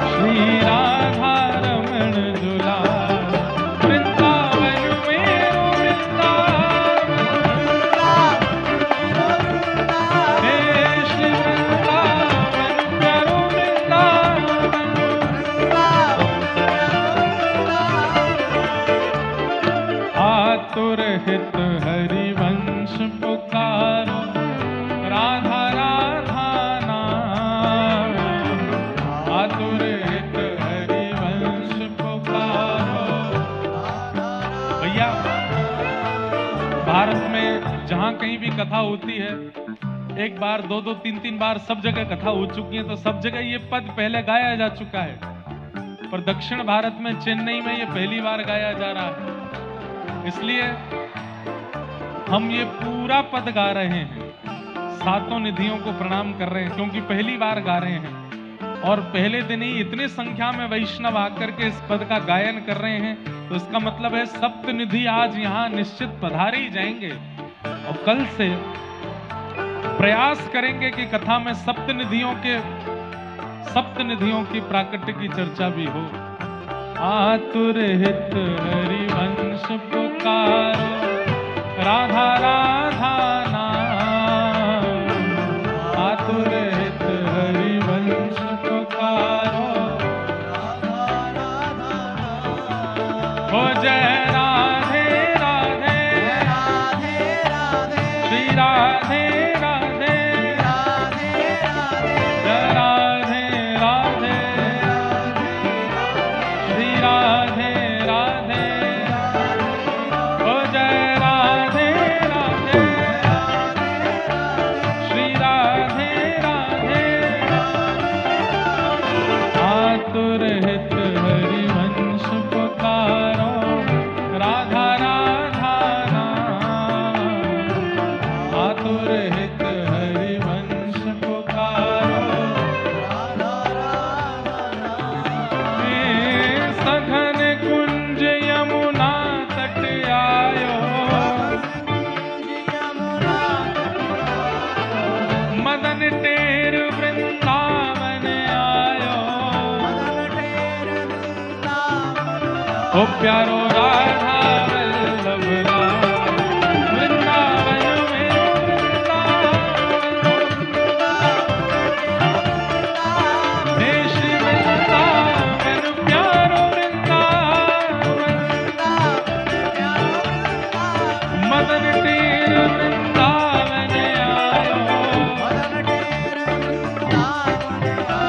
श्री राधा रमण दुलार वृंदावन मेरो वृंदावन। हे श्री वृंदावन प्यारो वृंदावन, आतुर हित हरिवंश पुकारो, राधा राधा नाम, आतुर हित हरिवंश पुकारो। भैया भारत में जहां कहीं भी कथा होती है, एक बार दो दो तीन तीन बार सब जगह कथा हो चुकी है, तो सब जगह ये पद पहले गाया जा चुका है, पर दक्षिण भारत में चेन्नई में ये पहली बार गाया जा रहा है। इसलिए हम ये पूरा पद गा रहे हैं, सातों निधियों को प्रणाम कर रहे हैं, क्योंकि पहली बार गा रहे हैं और पहले दिन ही इतनी संख्या में वैष्णव आकर के इस पद का गायन कर रहे हैं, तो इसका मतलब है सप्त निधि आज यहाँ निश्चित पधारे ही जाएंगे। और कल से प्रयास करेंगे कि कथा में सप्त निधियों की प्राकट्य की चर्चा भी हो। आतुर हित हरिवंश पुकारो, राधा राधा नाम, आतुर हित हरिवंश पुकारो, हो जय राधे राधे, श्री राधे राधे, ओ प्यारो राधा वल्लभ लाल, वृंदावन मेरो वृंदावन, हे श्री वृंदावन प्यारो वृंदावन, मदन टेर वृंदावन आयो,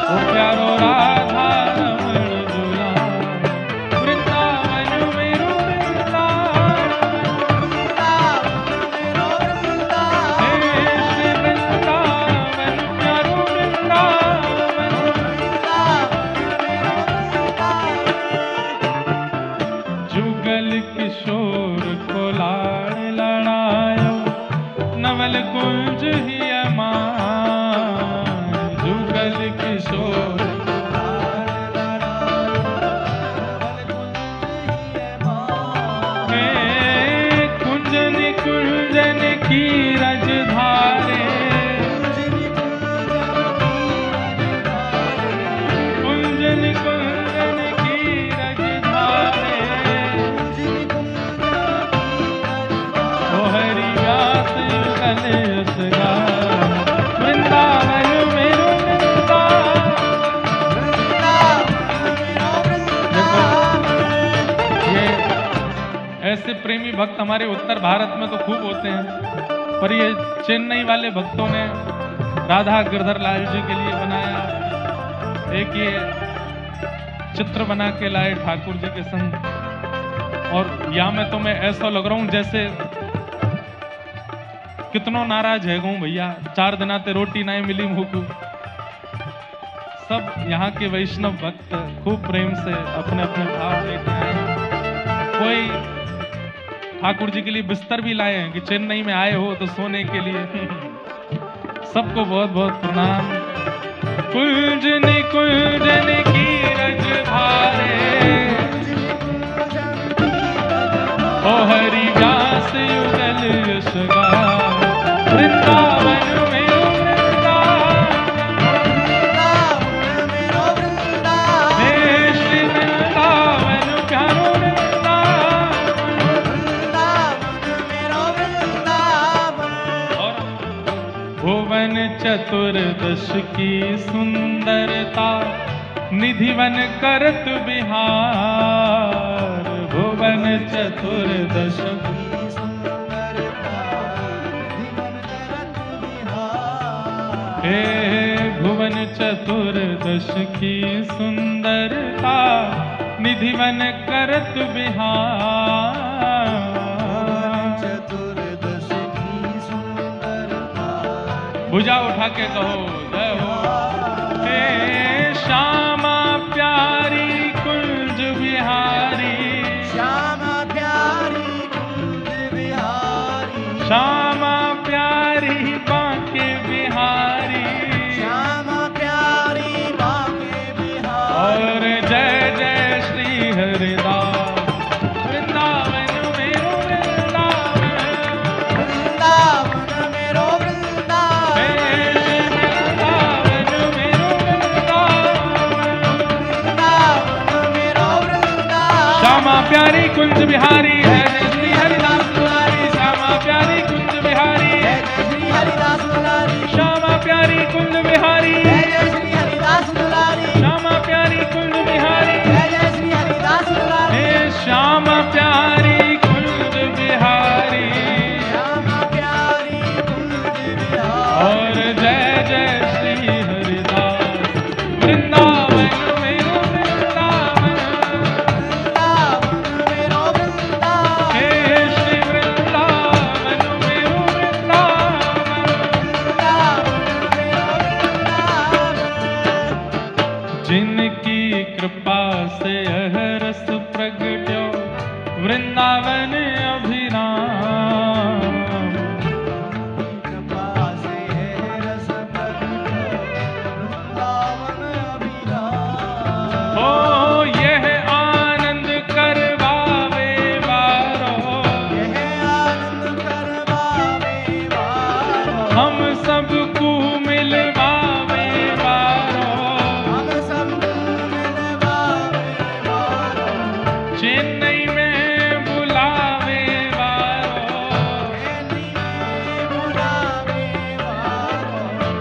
ओ प्यारो राधा रमण दुलार, वृंदावन मेरो वृंदावन, हे श्री वृंदावन प्यारो वृंदावन, जुगल किशोर को लाड़ लड़ायो, नवल कुंज ही अमान, जुगल किशोर हे कुंजन कुंजन की रज धारे, कुंजन कुंजन की रज धारे, ओ हरि व्यास युगल यश गान, वृंदावन मेरो वृंदावन। ये ऐसे प्रेमी भक्त हमारे उत्तर भारत में तो खूब होते हैं, पर ये चेन्नई वाले भक्तों ने राधा गिरधर लाल जी के लिए बनाया एक ये चित्र बना के लाए ठाकुर जी के संग। और या में तो मैं ऐसा लग रहा हूं जैसे कितनो नाराज है गूं भैया, 4 दिना ते रोटी नहीं मिली मुझको। सब यहाँ के वैष्णव भक्त खूब प्रेम से अपने अपने भाव लेके आए। कोई ठाकुर जी के लिए बिस्तर भी लाए हैं कि चेन्नई में आए हो तो सोने के लिए। सबको बहुत बहुत प्रणाम। कुंजन कुंजन की रज धारे, ओ हरि व्यास युगल यश गान, वृंदावन मेरो वृंदावन, हे श्री वृंदावन प्यारो वृंदावन। भुवन चतुर्दश की सुंदरता, निधिवन करत बिहार, भुवन चतुर्दश हे भुवन चतुर्दश की सुंदरता, निधिवन करत बिहार, भुजा उठा के कहो जय हो। हे श्यामा प्यारी कुंज बिहारी, श्यामा प्यारी कुंज बिहारी, श्यामा प्यारी बांके बिहारी, श्यामा प्यारी बांके बिहारी, और जय जय श्री हरिदास, वृंदावन मेरो वृंदावन, वृंदावन मेरो वृंदावन, हे वृंदावन मेरो वृंदावन, वृंदावन मेरो वृंदावन, श्यामा प्यारी कुंज बिहारी, है श्री हरिदास दुलारी, श्यामा प्यारी कुंज बिहारी, जय जय श्री हरिदास दुलारी, श्यामा प्यारी कुंज बिहारी, जय जय श्री हरिदास दुलारी, श्यामा प्यारी कुंज बिहारी, जय जय श्री हरिदास दुलारी, हे श्यामा प्यारी कुंज बिहारी, श्यामा प्यारी कुंज बिहारी, और जय जय श्री हरिदास, वृंदावन मेरो वृंदावन, वृंदावन मेरो वृंदावन, हे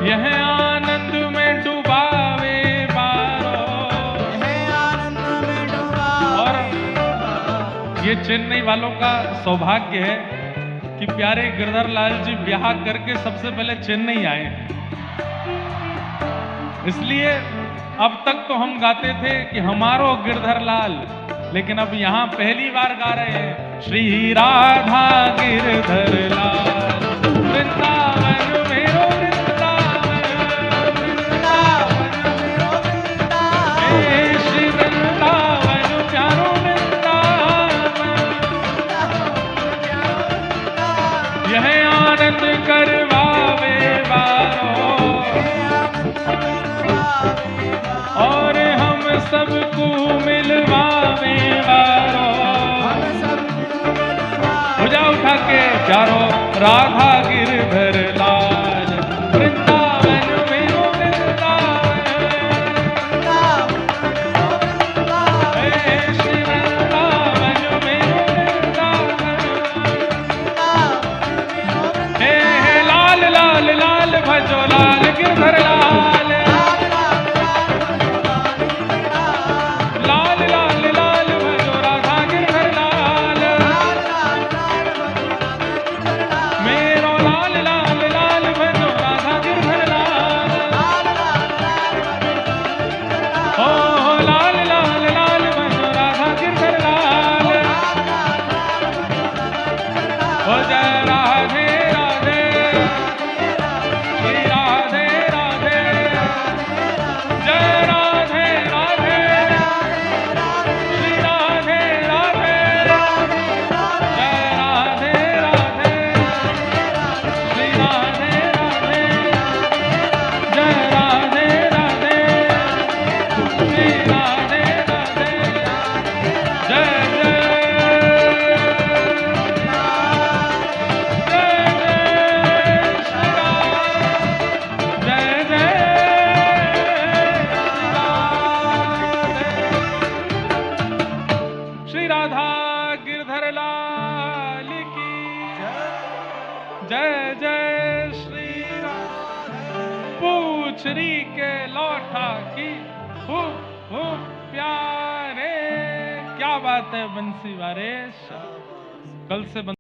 यह आनंद में डुबावे बारो। यह आनंद में डुबावे और ये चेन्नई वालों का सौभाग्य है कि प्यारे गिरधर लाल जी ब्याह करके सबसे पहले चेन्नई आए हैं। इसलिए अब तक तो हम गाते थे कि हमारो गिरधर लाल, लेकिन अब यहाँ पहली बार गा रहे हैं श्री राधा गिरधर लाल वृंदावन मेरो वृंदावन, वृंदावन मेरो वृंदावन, हे श्री वृंदावन प्यारो वृंदावन। यह आनंद करवावे बारो और हम सबको मिलवावे बारो। भुजा उठा के प्यारो राधा गिरधर लाल वृंदावन मेरो वृंदावन, हे श्री वृंदावन मेरो वृंदावन। हे लाल लाल लाल भजो लाल गिरधर लाल, लाल लाल लाल भजो राधा गिरधर लाल। मेरो लाल लाल लाल भजो राधा गिरधर लाल। ओ लाल लाल लाल भजो राधा गिरधर लाल। ओ जय राधे राधे श्री राधे राधे, जय राधे राधे श्री राधे राधे, जय राधे राधे श्री राधे राधे, जय राधे राधे श्री राधे राधे, जय जय जय जय श्री राधा गिरधर लाल की जय जय श्री पूछरी के लौटा की खूब प्यारे। क्या बात है बंसी वारे, कल से